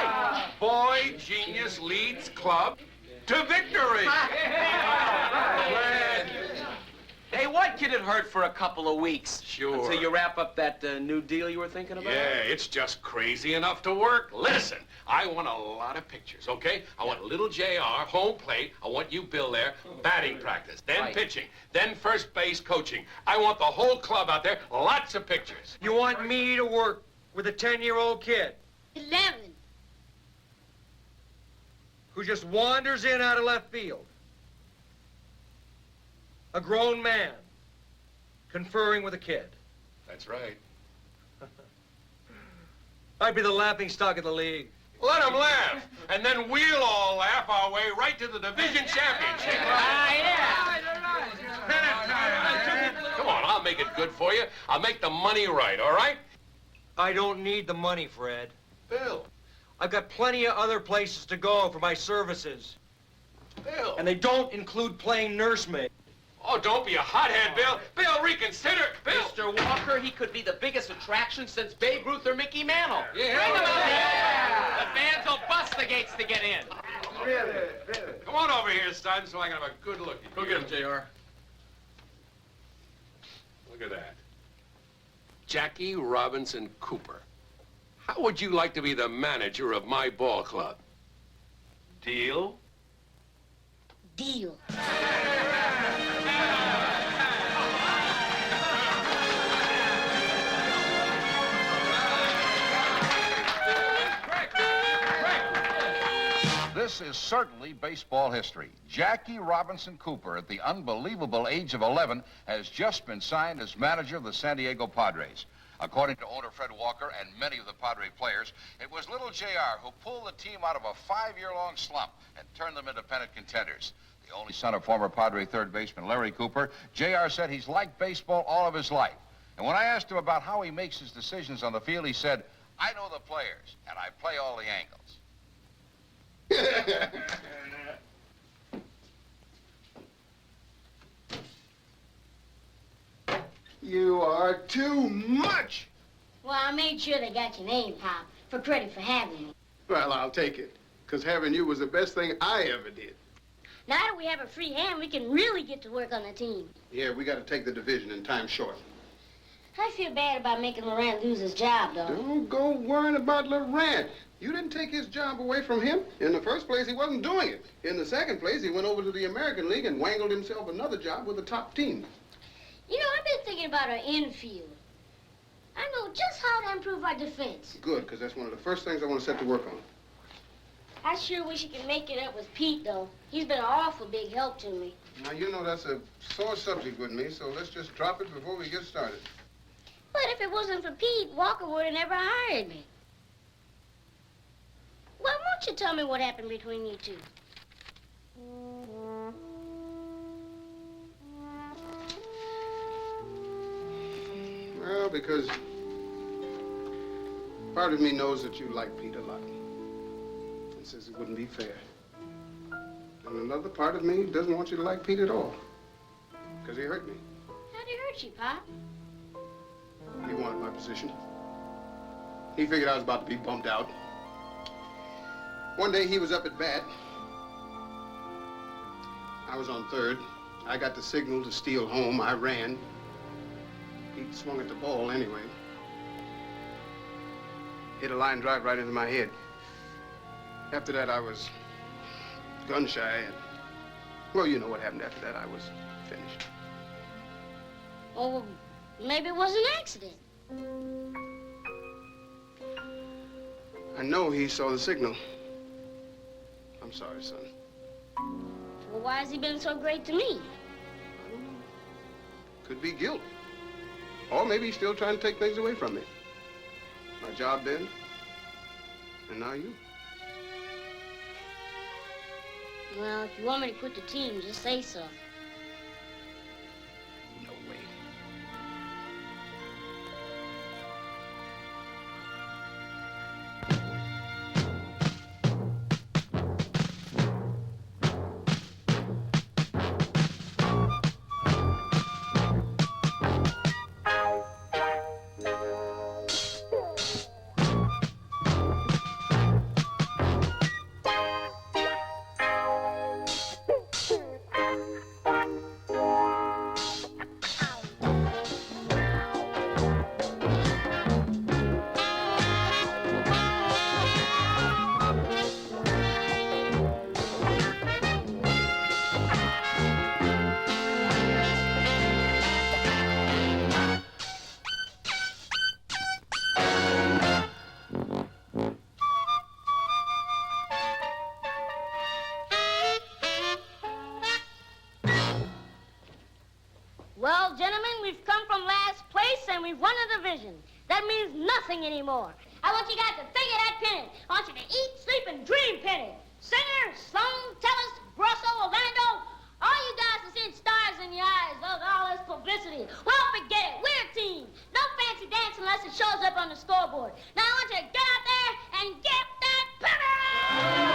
Boy genius leads club to victory. Hey, what could it hurt for a couple of weeks? Sure. Until you wrap up that new deal you were thinking about? Yeah, it's just crazy enough to work. Listen, I want a lot of pictures, okay? I want little JR, home plate. I want you, Bill, there, batting practice, then Right. pitching, then first base coaching. I want the whole club out there, lots of pictures. You want me to work with a 10-year-old kid 11. who just wanders in out of left field? A grown man conferring with a kid. That's right. I'd be the laughingstock of the league. Let them laugh, and then we'll all laugh our way right to the division championship. Come on, I'll make it good for you. I'll make the money right, all right? I don't need the money, Fred. Bill. I've got plenty of other places to go for my services. Bill. And they don't include playing nursemaid. Oh, don't be a hothead, Bill. Bill, reconsider. Bill. Mr. Walker, he could be the biggest attraction since Babe Ruth or Mickey Mantle. Yeah. Bring him out here. The fans will bust the gates to get in. Come on over here, son, so I can have a good look at you. Go get him, JR. Look at that. Jackie Robinson Cooper. How would you like to be the manager of my ball club? Deal? Deal. This is certainly baseball history. Jackie Robinson Cooper, at the unbelievable age of 11, has just been signed as manager of the San Diego Padres. According to owner Fred Walker and many of the Padre players, it was little JR who pulled the team out of a 5-year-long slump and turned them into pennant contenders. The only son of former Padre third baseman Larry Cooper, JR said he's liked baseball all of his life. And when I asked him about how he makes his decisions on the field, he said, "I know the players, and I play all the angles." You are too much. Well, I made sure they got your name, Pop, for credit for having me. Well, I'll take it, because having you was the best thing I ever did. Now that we have a free hand, we can really get to work on the team. Yeah, we got to take the division in time short. I feel bad about making Laurent lose his job, though. Don't go worrying about Laurent. You didn't take his job away from him. In the first place, he wasn't doing it. In the second place, he went over to the American League and wangled himself another job with the top team. You know, I've been thinking about our infield. I know just how to improve our defense. Good, because that's one of the first things I want to set to work on. I sure wish you could make it up with Pete, though. He's been an awful big help to me. Now, you know that's a sore subject with me, so let's just drop it before we get started. But if it wasn't for Pete, Walker would have never hired me. Why won't you tell me what happened between you two? Well, because part of me knows that you like Pete a lot and says it wouldn't be fair. And another part of me doesn't want you to like Pete at all because he hurt me. How'd he hurt you, Pop? He wanted my position. He figured I was about to be bumped out. One day he was up at bat. I was on third. I got the signal to steal home. I ran. Pete swung at the ball anyway. Hit a line drive right into my head. After that, I was gun shy. And, well, you know what happened after that. I was finished. Oh, maybe it was an accident. I know he saw the signal. I'm sorry, son. Well, why has he been so great to me? Could be guilt. Or maybe he's still trying to take things away from me. My job then, and now you. Well, if you want me to quit the team, just say so. No way. we've won the division. That means nothing anymore. I want you guys to think of that pennant. I want you to eat, sleep, and dream pennant. Singer, Sloan, Tellis, Grosso, Orlando, all you guys are seeing stars in your eyes. All this publicity. Well, forget it. We're a team. No fancy dance unless it shows up on the scoreboard. Now I want you to get out there and get that pennant!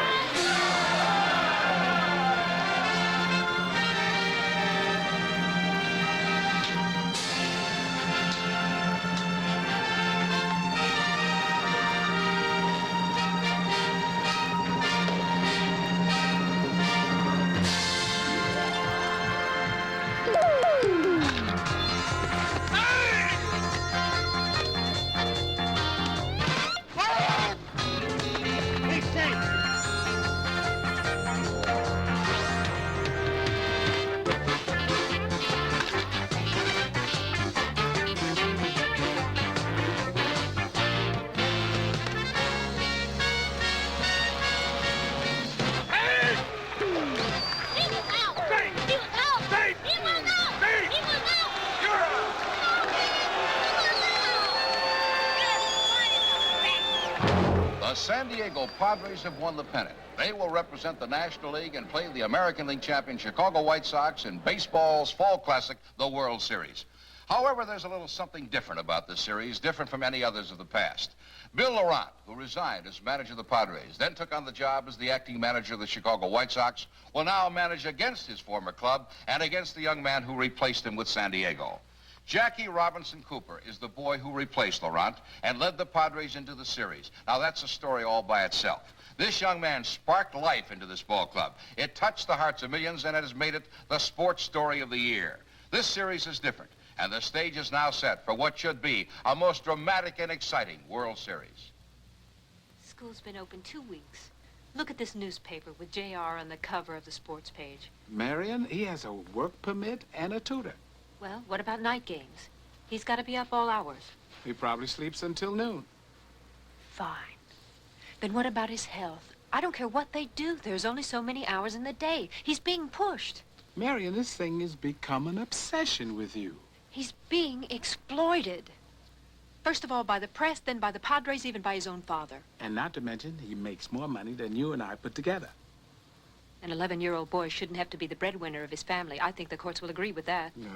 The San Diego Padres have won the pennant. They will represent the National League and play the American League champion Chicago White Sox in baseball's fall classic, the World Series. However, there's a little something different about this series, different from any others of the past. Bill Laurent, who resigned as manager of the Padres, then took on the job as the acting manager of the Chicago White Sox, will now manage against his former club and against the young man who replaced him with San Diego. Jackie Robinson Cooper is the boy who replaced Laurent and led the Padres into the series. Now, that's a story all by itself. This young man sparked life into this ball club. It touched the hearts of millions, and it has made it the sports story of the year. This series is different, and the stage is now set for what should be a most dramatic and exciting World Series. School's been open 2 weeks. Look at this newspaper with J.R. on the cover of the sports page. Marion, he has a work permit and a tutor. Well, what about night games? He's got to be up all hours. He probably sleeps until noon. Fine. Then what about his health? I don't care what they do. There's only so many hours in the day. He's being pushed. Marion, this thing has become an obsession with you. He's being exploited. First of all by the press, then by the Padres, even by his own father. And not to mention, he makes more money than you and I put together. An 11-year-old boy shouldn't have to be the breadwinner of his family. I think the courts will agree with that. No.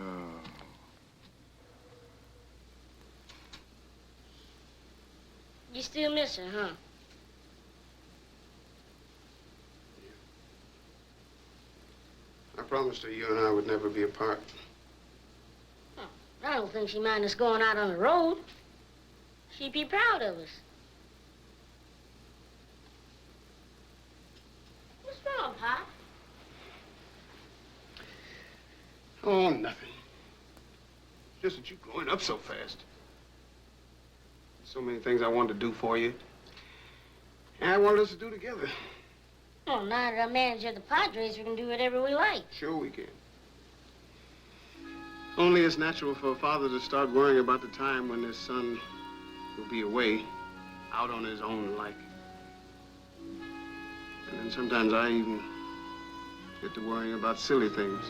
You still miss her, huh? I promised her you and I would never be apart. Oh, I don't think she'd mind us going out on the road. She'd be proud of us. What's wrong, Pop? Oh, nothing. Just that you're growing up so fast. So many things I wanted to do for you. And I wanted us to do together. Well, now that I'm manager of the Padres, we can do whatever we like. Sure we can. Only it's natural for a father to start worrying about the time when his son will be away, out on his own like. And then sometimes I even get to worrying about silly things.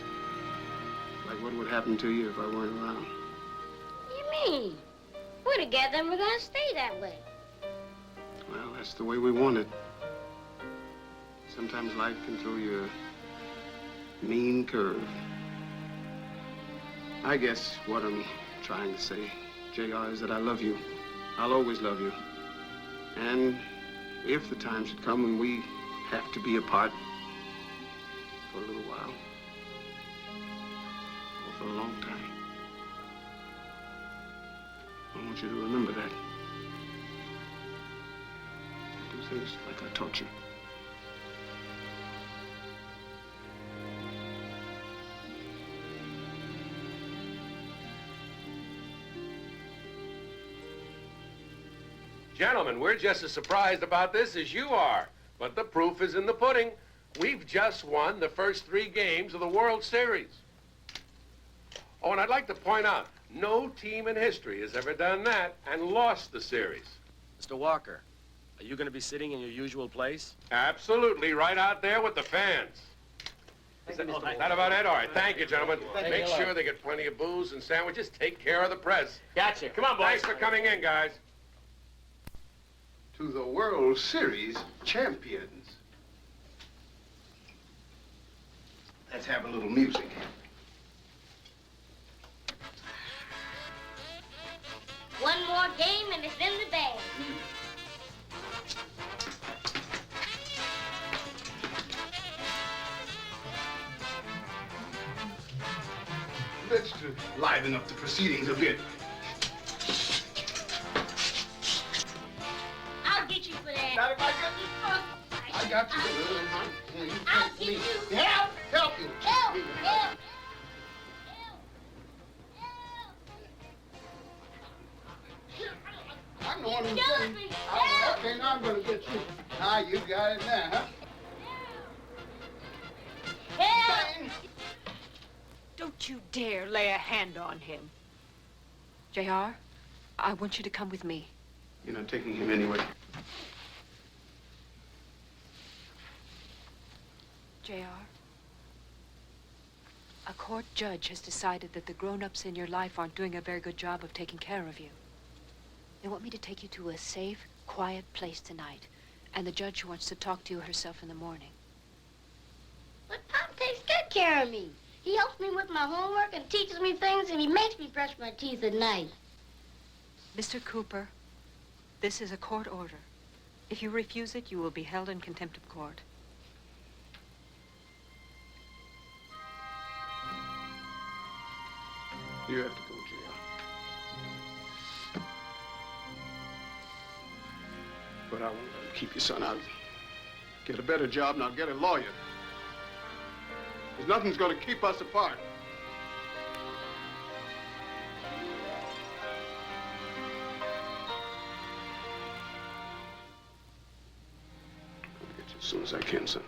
Like what would happen to you if I weren't around. What do you mean? We're together and we're gonna stay that way. Well, that's the way we want it. Sometimes life can throw you a mean curve. I guess what I'm trying to say, JR, is that I love you. I'll always love you. And if the time should come when we have to be apart for a little while, or for a long time, I want you to remember that. Do things like I taught you. Gentlemen, we're just as surprised about this as you are. But the proof is in the pudding. We've just won the first 3 games of the World Series. Oh, and I'd like to point out, no team in history has ever done that and lost the series. Mr. Walker, are you going to be sitting in your usual place? Absolutely, right out there with the fans. That about it? All right. Thank you, gentlemen. Thank you Make a lot. sure they get plenty of booze and sandwiches. Take care of the press. Gotcha. Come on, boys. Thanks for coming in, guys. To the World Series champions. Let's have a little music. One more game and it's in the bag. Let's liven up the proceedings a bit. I'll get you for that. Not if I get you. I got you. I'll get you. Help! Help you. Help! Help! I'm the one who's Help getting. me. Okay, now I'm gonna get you. Ah, you got it now, huh? Help! Don't you dare lay a hand on him. JR, I want you to come with me. You're not taking him anyway. JR, a court judge has decided that the grown-ups in your life aren't doing a very good job of taking care of you. They want me to take you to a safe, quiet place tonight, and the judge wants to talk to you herself in the morning. But Pop takes good care of me. He helps me with my homework and teaches me things, and he makes me brush my teeth at night. Mr. Cooper, this is a court order. If you refuse it, you will be held in contempt of court. You have to go, JR. But I won't let him keep your son out. Get a better job and I'll get a lawyer. There's nothing's gonna keep us apart. I'll get you as soon as I can, son.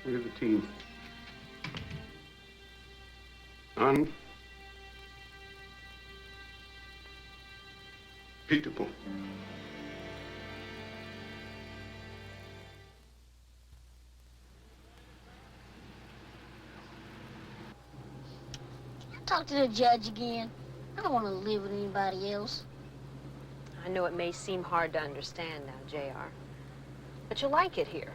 Look at the team. Unbeatable. Talk to the judge again. I don't want to live with anybody else. I know it may seem hard to understand now, JR, but you'll like it here.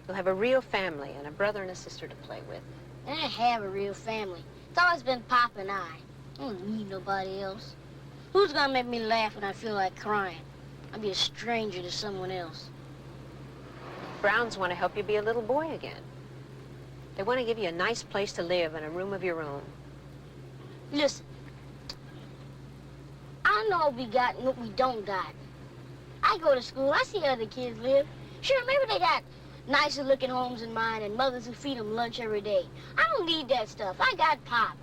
You'll have a real family and a brother and a sister to play with. And I have a real family. It's always been Pop and I. I don't need nobody else. Who's gonna make me laugh when I feel like crying? I'll be a stranger to someone else. Browns want to help you be a little boy again. They want to give you a nice place to live and a room of your own. Listen, I know we got and what we don't got. I go to school, I see other kids live. Sure, maybe they got nicer looking homes than mine and mothers who feed them lunch every day. I don't need that stuff. I got Pop.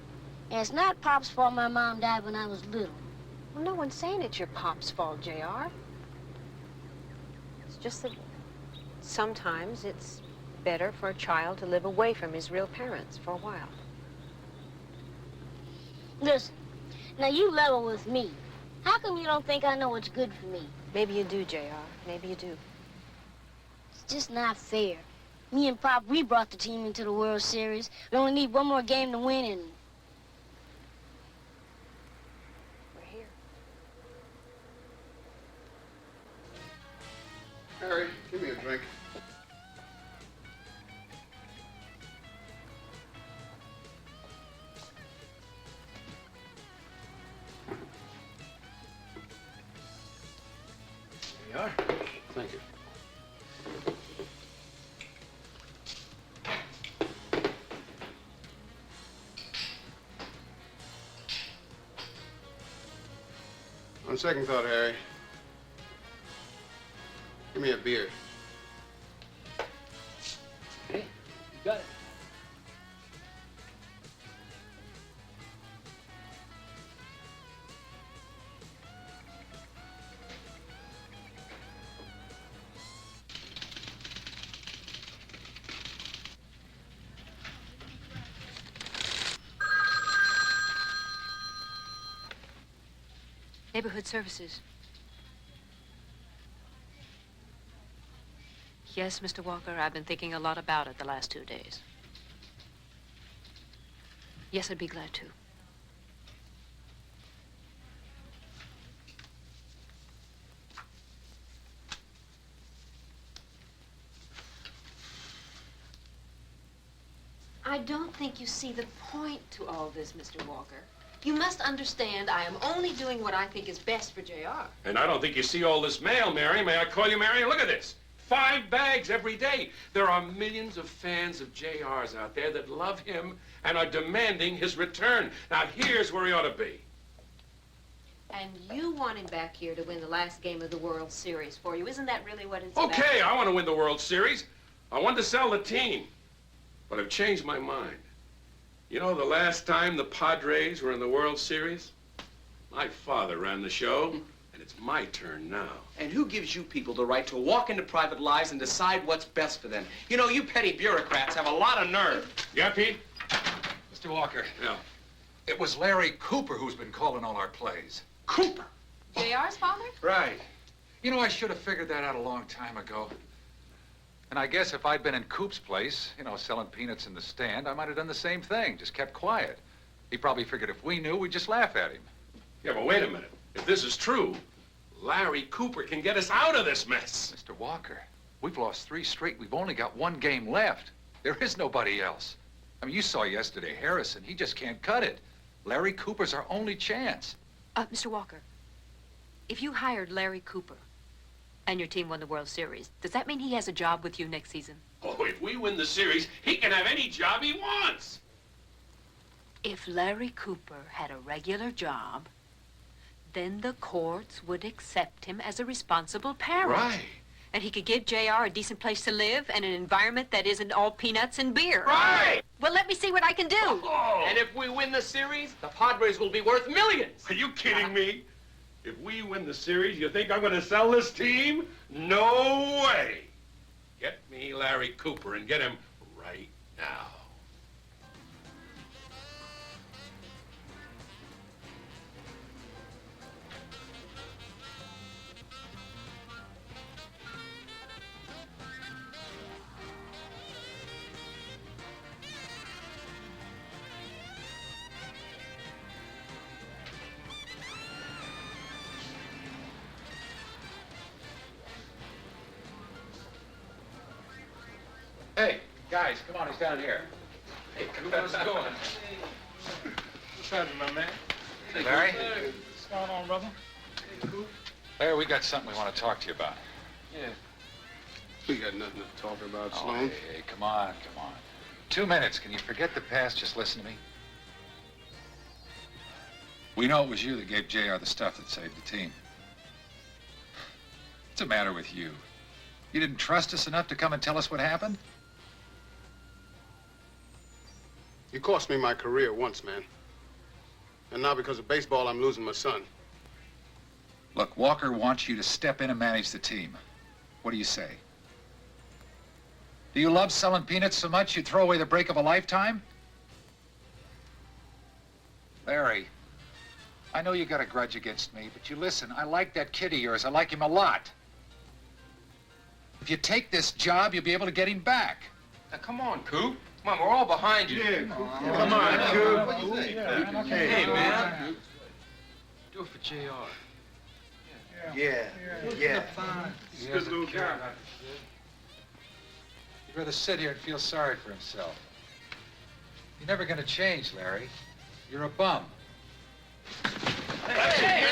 And it's not Pop's fault my mom died when I was little. Well, no one's saying it's your Pop's fault, JR. It's just that sometimes it's better for a child to live away from his real parents for a while. Listen, now you level with me. How come you don't think I know what's good for me? Maybe you do, JR. Maybe you do. It's just not fair. Me and Pop, we brought the team into the World Series. We only need one more game to win, and we're here. Harry, give me a drink. There you are. Thank you. On second thought, Harry, give me a beer. Hey, you got it. Neighborhood services. Yes, Mr. Walker, I've been thinking a lot about it the last 2 days. Yes, I'd be glad to. I don't think you see the point to all this, Mr. Walker. You must understand I am only doing what I think is best for J.R. And I don't think you see all this mail, Mary. May I call you Mary? Look at this. 5 bags every day. There are millions of fans of JR's out there that love him and are demanding his return. Now, here's where he ought to be. And you want him back here to win the last game of the World Series for you. Isn't that really what it's about? Okay, I want to win the World Series. I want to sell the team. But I've changed my mind. You know, the last time the Padres were in the World Series, my father ran the show, and it's my turn now. And who gives you people the right to walk into private lives and decide what's best for them? You know, you petty bureaucrats have a lot of nerve. Yeah, Pete? Mr. Walker. Yeah. It was Larry Cooper who's been calling all our plays. Cooper? J.R.'s father? Right. You know, I should have figured that out a long time ago. And I guess if I'd been in Coop's place, you know, selling peanuts in the stand, I might have done the same thing, just kept quiet. He probably figured if we knew, we'd just laugh at him. Yeah, but wait a minute. If this is true, Larry Cooper can get us out of this mess. Mr. Walker, we've lost 3 straight. We've only got 1 game left. There is nobody else. I mean, you saw yesterday Harrison. He just can't cut it. Larry Cooper's our only chance. Mr. Walker, if you hired Larry Cooper and your team won the World Series, does that mean he has a job with you next season? Oh, if we win the series, he can have any job he wants. If Larry Cooper had a regular job, then the courts would accept him as a responsible parent. Right. And he could give J.R. a decent place to live and an environment that isn't all peanuts and beer. Right! Well, let me see what I can do. Oh. And if we win the series, the Padres will be worth millions. Are you kidding me? If we win the series, you think I'm going to sell this team? No way. Get me Larry Cooper and get him right now. Hey, guys, come on, he's down here. Hey, how's it going? What's happening, my man? Hey, Larry? What's going on, brother? Larry, we got something we want to talk to you about. Yeah. We got nothing to talk about, Oh, Sloan. hey, come on. 2 minutes. Can you forget the past? Just listen to me. We know it was you that gave JR the stuff that saved the team. What's the matter with you? You didn't trust us enough to come and tell us what happened? You cost me my career once, man. And now because of baseball, I'm losing my son. Look, Walker wants you to step in and manage the team. What do you say? Do you love selling peanuts so much you'd throw away the break of a lifetime? Larry, I know you got a grudge against me, but you listen, I like that kid of yours. I like him a lot. If you take this job, you'll be able to get him back. Now, come on, Coop. Come on, we're all behind you. Yeah, Come on, Coop. What do you think? Hey, man. Do it for JR. Yeah. He doesn't care. He'd rather sit here and feel sorry for himself. You're never going to change, Larry. You're a bum. Hey,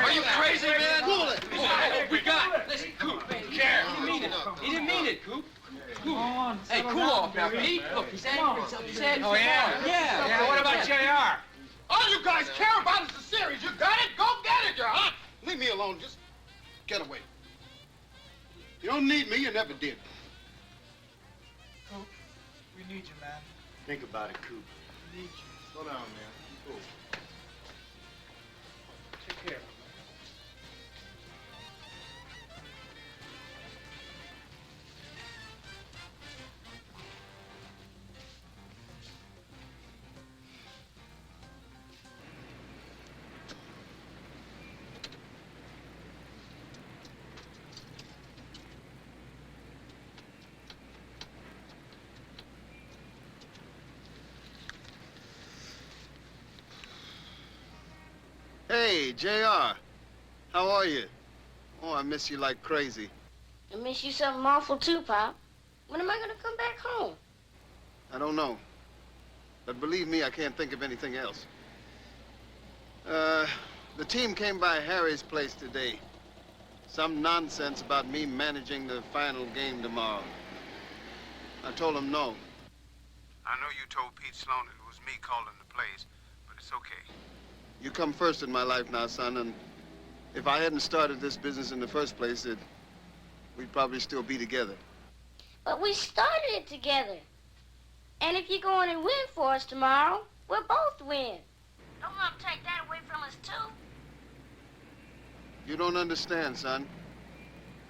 are you crazy, man? Cool it. We got it. Listen, Coop. Care. He didn't mean it. He didn't mean it, Coop. Coop. Hey, cool off now, Pete. Look, he's angry for himself. He's angry. Oh, yeah? Yeah, what about JR? All you guys care about is the series. You got it? Go get it, you huh? Leave me alone. Just get away. You don't need me. You never did. Coop, we need you, man. Think about it, Coop. We need you. Slow down, man. Cool. Take care. JR. How are you? Oh, I miss you like crazy. I miss you something awful too, Pop. When am I gonna come back home? I don't know. But believe me, I can't think of anything else. The team came by Harry's place today. Some nonsense about me managing the final game tomorrow. I told him no. I know you told Pete Sloan it was me calling the plays, but it's okay. You come first in my life now, son, and if I hadn't started this business in the first place, we'd probably still be together. But we started it together. And if you go in and win for us tomorrow, we'll both win. Don't want to take that away from us, too. You don't understand, son.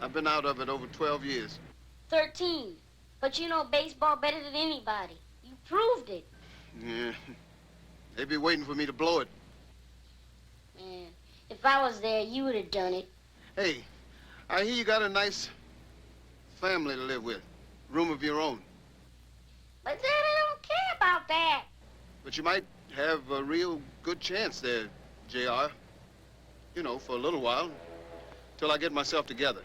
I've been out of it over 12 years. 13. But you know baseball better than anybody. You proved it. Yeah. They be waiting for me to blow it. Man, if I was there, you would have done it. Hey, I hear you got a nice family to live with. Room of your own. But Dad, I don't care about that. But you might have a real good chance there, JR. You know, for a little while. Till I get myself together.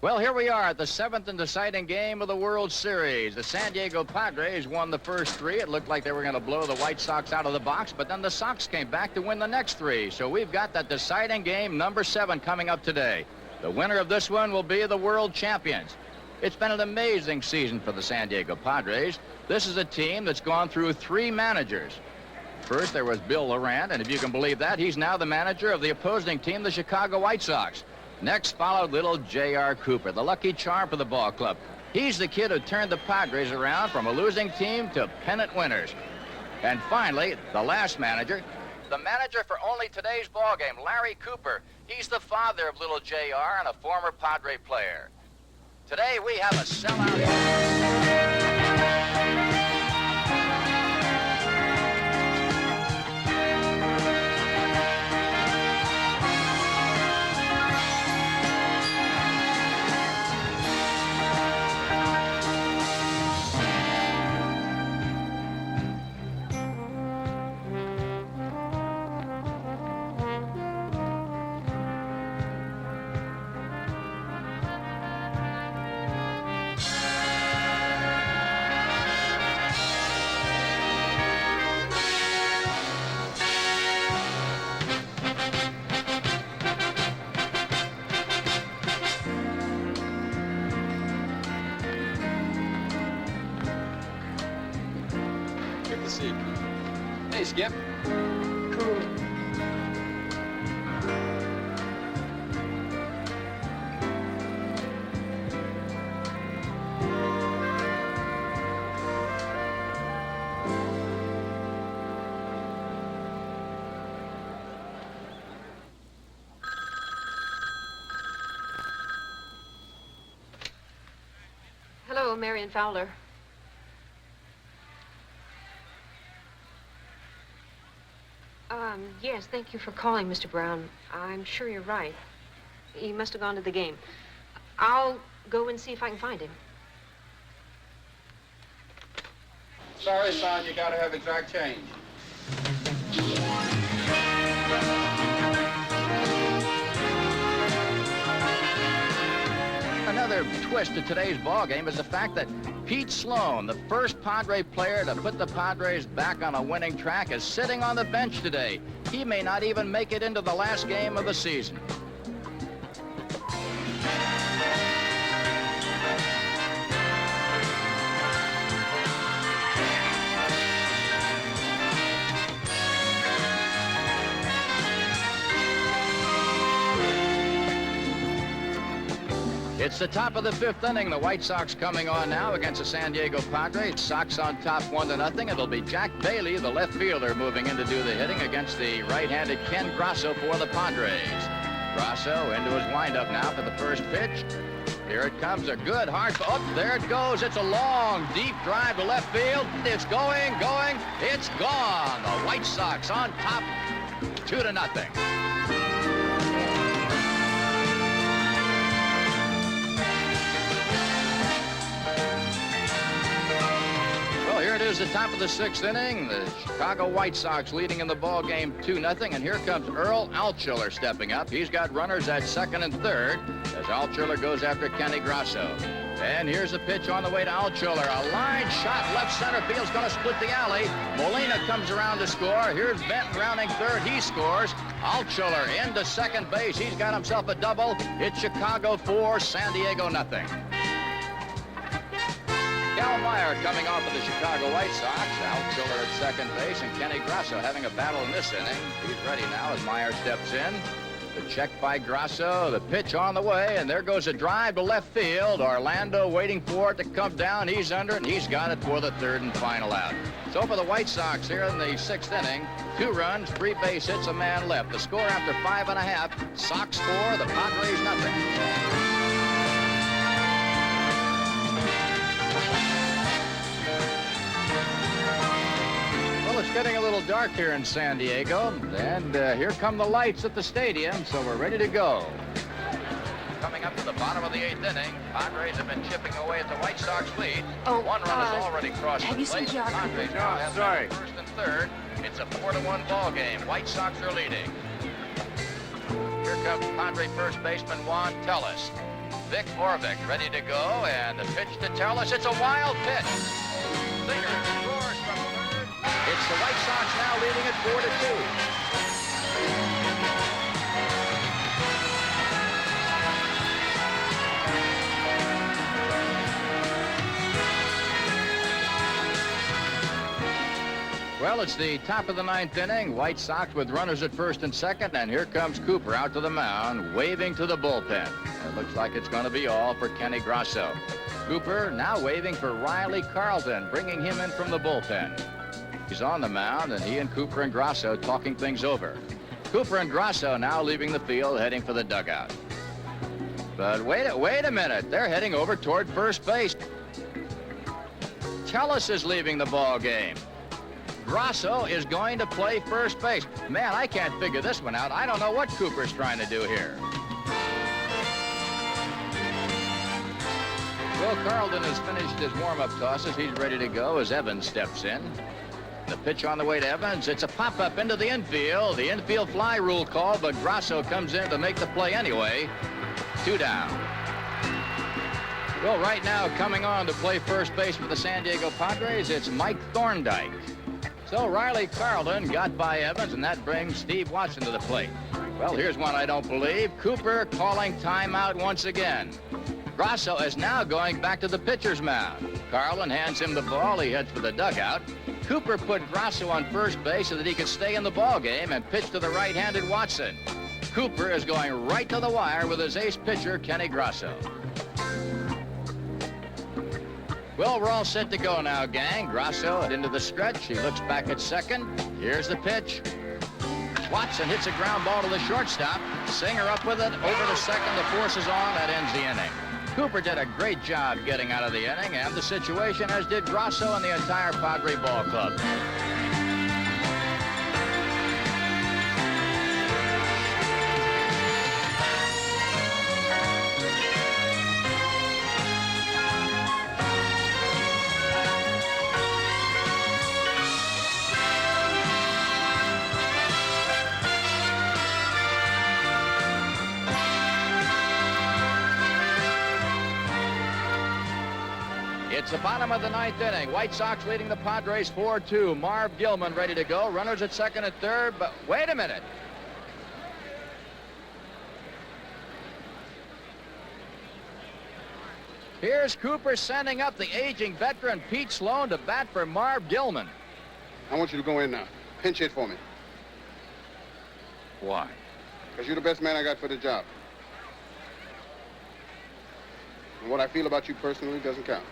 Well, here we are at the 7th and deciding game of the World Series. The San Diego Padres won the first 3. It looked like they were going to blow the White Sox out of the box, but then the Sox came back to win the next 3. So we've got that deciding game, number 7, coming up today. The winner of this one will be the world champions. It's been an amazing season for the San Diego Padres. This is a team that's gone through 3 managers. First, there was Bill Laurent, and if you can believe that, he's now the manager of the opposing team, the Chicago White Sox. Next followed little J.R. Cooper, the lucky charm for the ball club. He's the kid who turned the Padres around from a losing team to pennant winners. And finally, the last manager, the manager for only today's ball game, Larry Cooper. He's the father of little J.R. and a former Padre player. Today we have a sellout. Good to see you. Hey, Skip. Hello, Marion Fowler. Yes, thank you for calling, Mr. Brown. I'm sure you're right. He must have gone to the game. I'll go and see if I can find him. Sorry, son, you gotta have exact change. Another twist to today's ball game is the fact that Pete Sloan, the first Padre player to put the Padres back on a winning track, is sitting on the bench today. He may not even make it into the last game of the season. It's the top of the 5th inning. The White Sox coming on now against the San Diego Padres. Sox on top 1-0. It'll be Jack Bailey, the left fielder, moving in to do the hitting against the right-handed Ken Grasso for the Padres. Grasso into his windup now for the first pitch. Here it comes, a good hard. Oh, there it goes. It's a long, deep drive to left field. It's going. It's gone. The White Sox on top, 2-0. Well, here it is, the top of the 6th inning. The Chicago White Sox leading in the ball game 2-0. And here comes Earl Altshuler stepping up. He's got runners at 2nd and 3rd as Altshuler goes after Kenny Grasso. And here's a pitch on the way to Altshuler. A line shot left center field's going to split the alley. Molina comes around to score. Here's Benton rounding 3rd. He scores. Altshuler into 2nd base. He's got himself a double. It's Chicago 4, San Diego 0. Cal Meyer coming off of the Chicago White Sox. Altshuler at 2nd base, and Kenny Grasso having a battle in this inning. He's ready now as Meyer steps in. The check by Grasso, the pitch on the way, and there goes a drive to left field. Orlando waiting for it to come down. He's under it, and he's got it for the 3rd and final out. So for the White Sox here in the 6th inning, 2 runs, 3 base hits, a man left. The score after 5.5, Sox 4, the Padres 0. Well, it's getting a little dark here in San Diego, and here come the lights at the stadium, so we're ready to go. Coming up to the bottom of the 8th inning, Padres have been chipping away at the White Sox lead. Oh, 1 run has already crossed have the you seen plate. geography? Padres now have 1st and 3rd. It's a 4-1 ball game. White Sox are leading. Here comes Padre first baseman Juan Tellez. Vic Orvik ready to go, and the pitch to Tellez. It's a wild pitch. Singer scores from third. It's the White Sox now leading at 4-2. Well, it's the top of the 9th inning. White Sox with runners at 1st and 2nd, and here comes Cooper out to the mound, waving to the bullpen. It looks like it's going to be all for Kenny Grasso. Cooper now waving for Riley Carlton, bringing him in from the bullpen. He's on the mound, and he and Cooper and Grasso talking things over. Cooper and Grasso now leaving the field, heading for the dugout. But wait a minute. They're heading over toward first base. Tellez is leaving the ball game. Grasso is going to play first base. Man, I can't figure this one out. I don't know what Cooper's trying to do here. Well, Carlton has finished his warm-up tosses. He's ready to go as Evans steps in. The pitch on the way to Evans. It's a pop-up into the infield. The infield fly rule call, but Grasso comes in to make the play anyway. 2 down. Well, right now, coming on to play first base for the San Diego Padres, it's Mike Thorndike. So Riley Carlton got by Evans, and that brings Steve Watson to the plate. Well, here's one I don't believe. Cooper calling timeout once again. Grasso is now going back to the pitcher's mound. Carlton hands him the ball. He heads for the dugout. Cooper put Grasso on first base so that he could stay in the ball game and pitch to the right-handed Watson. Cooper is going right to the wire with his ace pitcher, Kenny Grasso. Well, we're all set to go now, gang. Grasso into the stretch. He looks back at second. Here's the pitch. Watson hits a ground ball to the shortstop. Singer up with it. Over to second. The force is on. That ends the inning. Cooper did a great job getting out of the inning and the situation, as did Grasso and the entire Padre ball club. It's the bottom of the 9th inning. White Sox leading the Padres 4-2. Marv Gilman ready to go. Runners at second and third, but wait a minute. Here's Cooper sending up the aging veteran Pete Sloan to bat for Marv Gilman. I want you to go in now. Pinch hit for me. Why? Because you're the best man I got for the job. And what I feel about you personally doesn't count.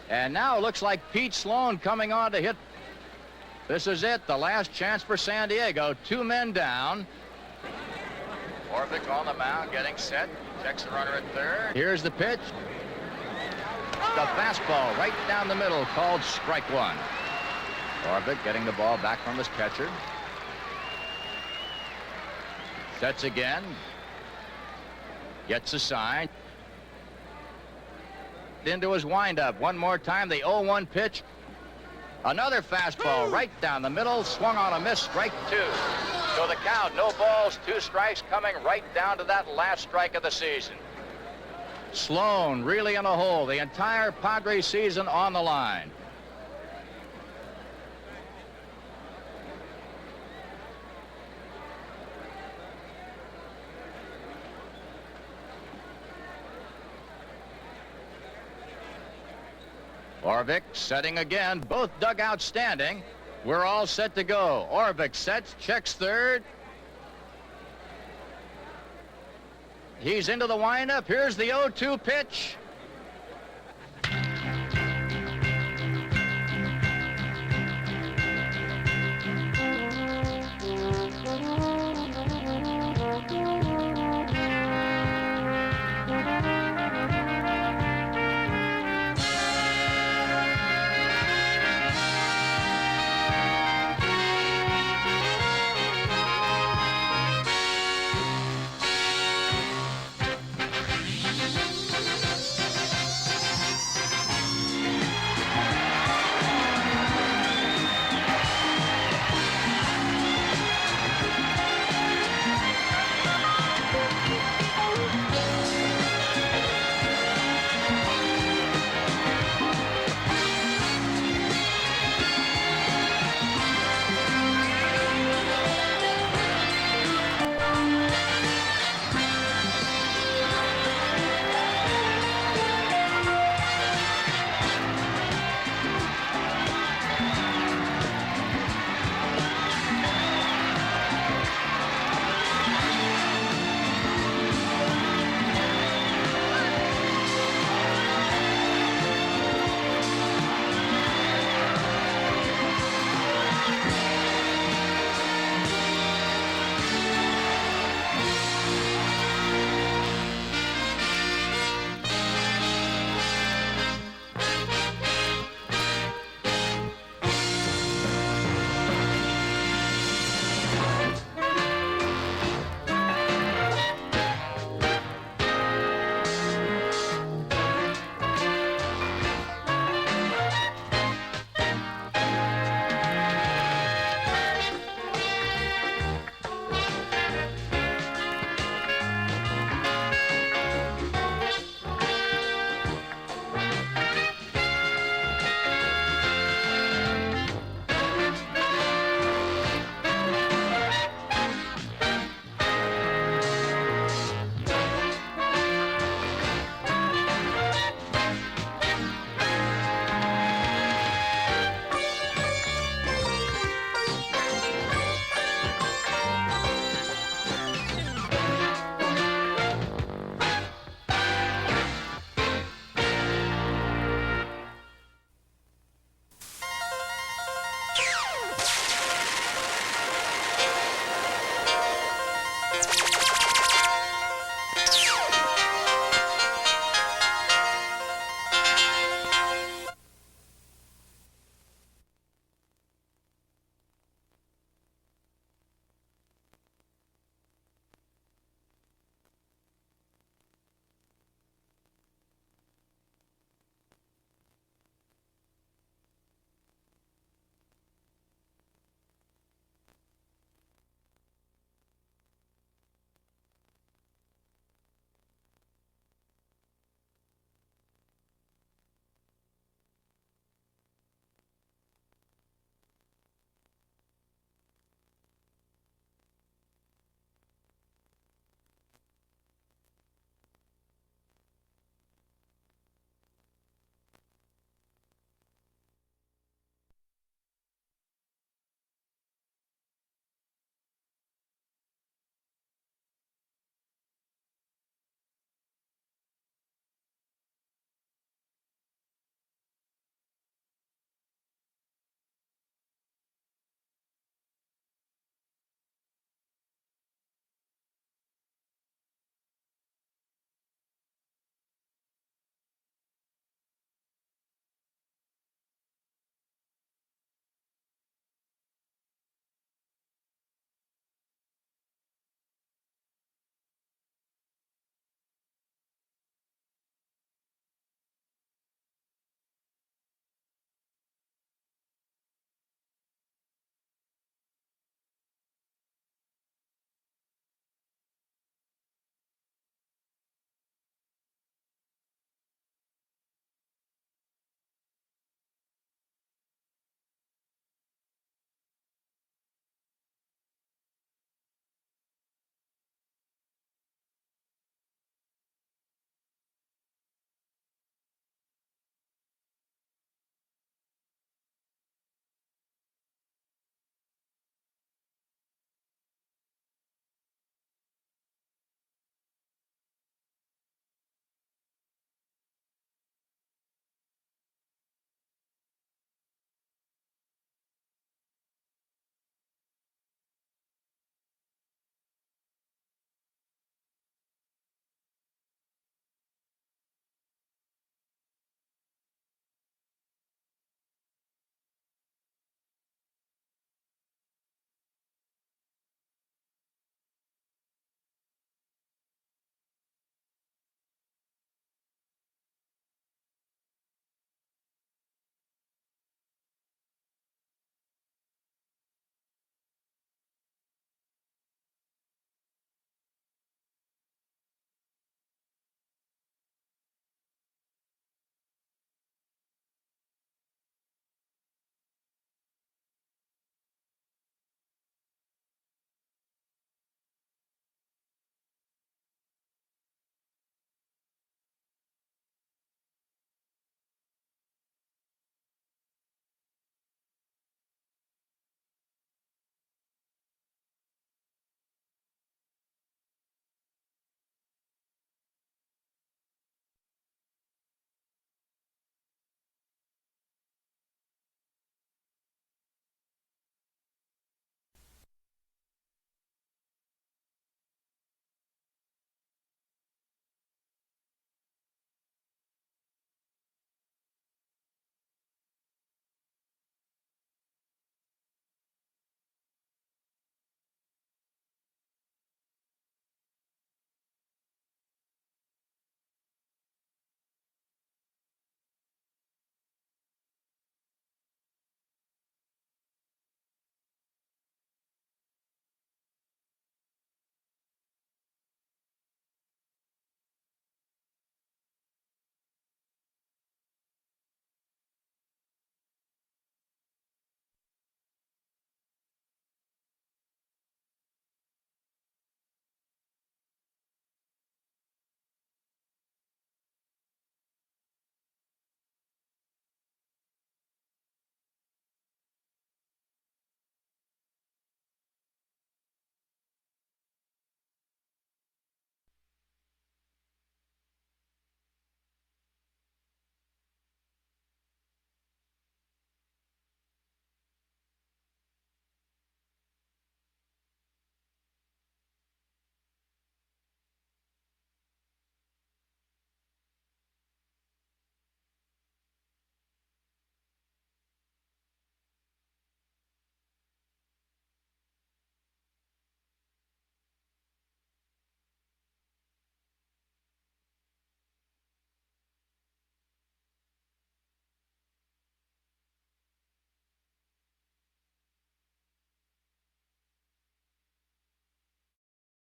And now it looks like Pete Sloan coming on to hit. This is it, the last chance for San Diego. 2 men down. Orvik on the mound, getting set. Checks the runner at third. Here's the pitch. The fastball right down the middle, called strike one. Orvik getting the ball back from his catcher. Sets again. Gets a sign. Into his windup. One more time, the 0-1 pitch. Another fastball right down the middle, swung on a miss, strike two. So the count, no balls, 2 strikes, coming right down to that last strike of the season. Sloan really in a hole, the entire Padres season on the line. Orvik setting again, both dugouts standing. We're all set to go. Orvik sets, checks third. He's into the windup. Here's the 0-2 pitch.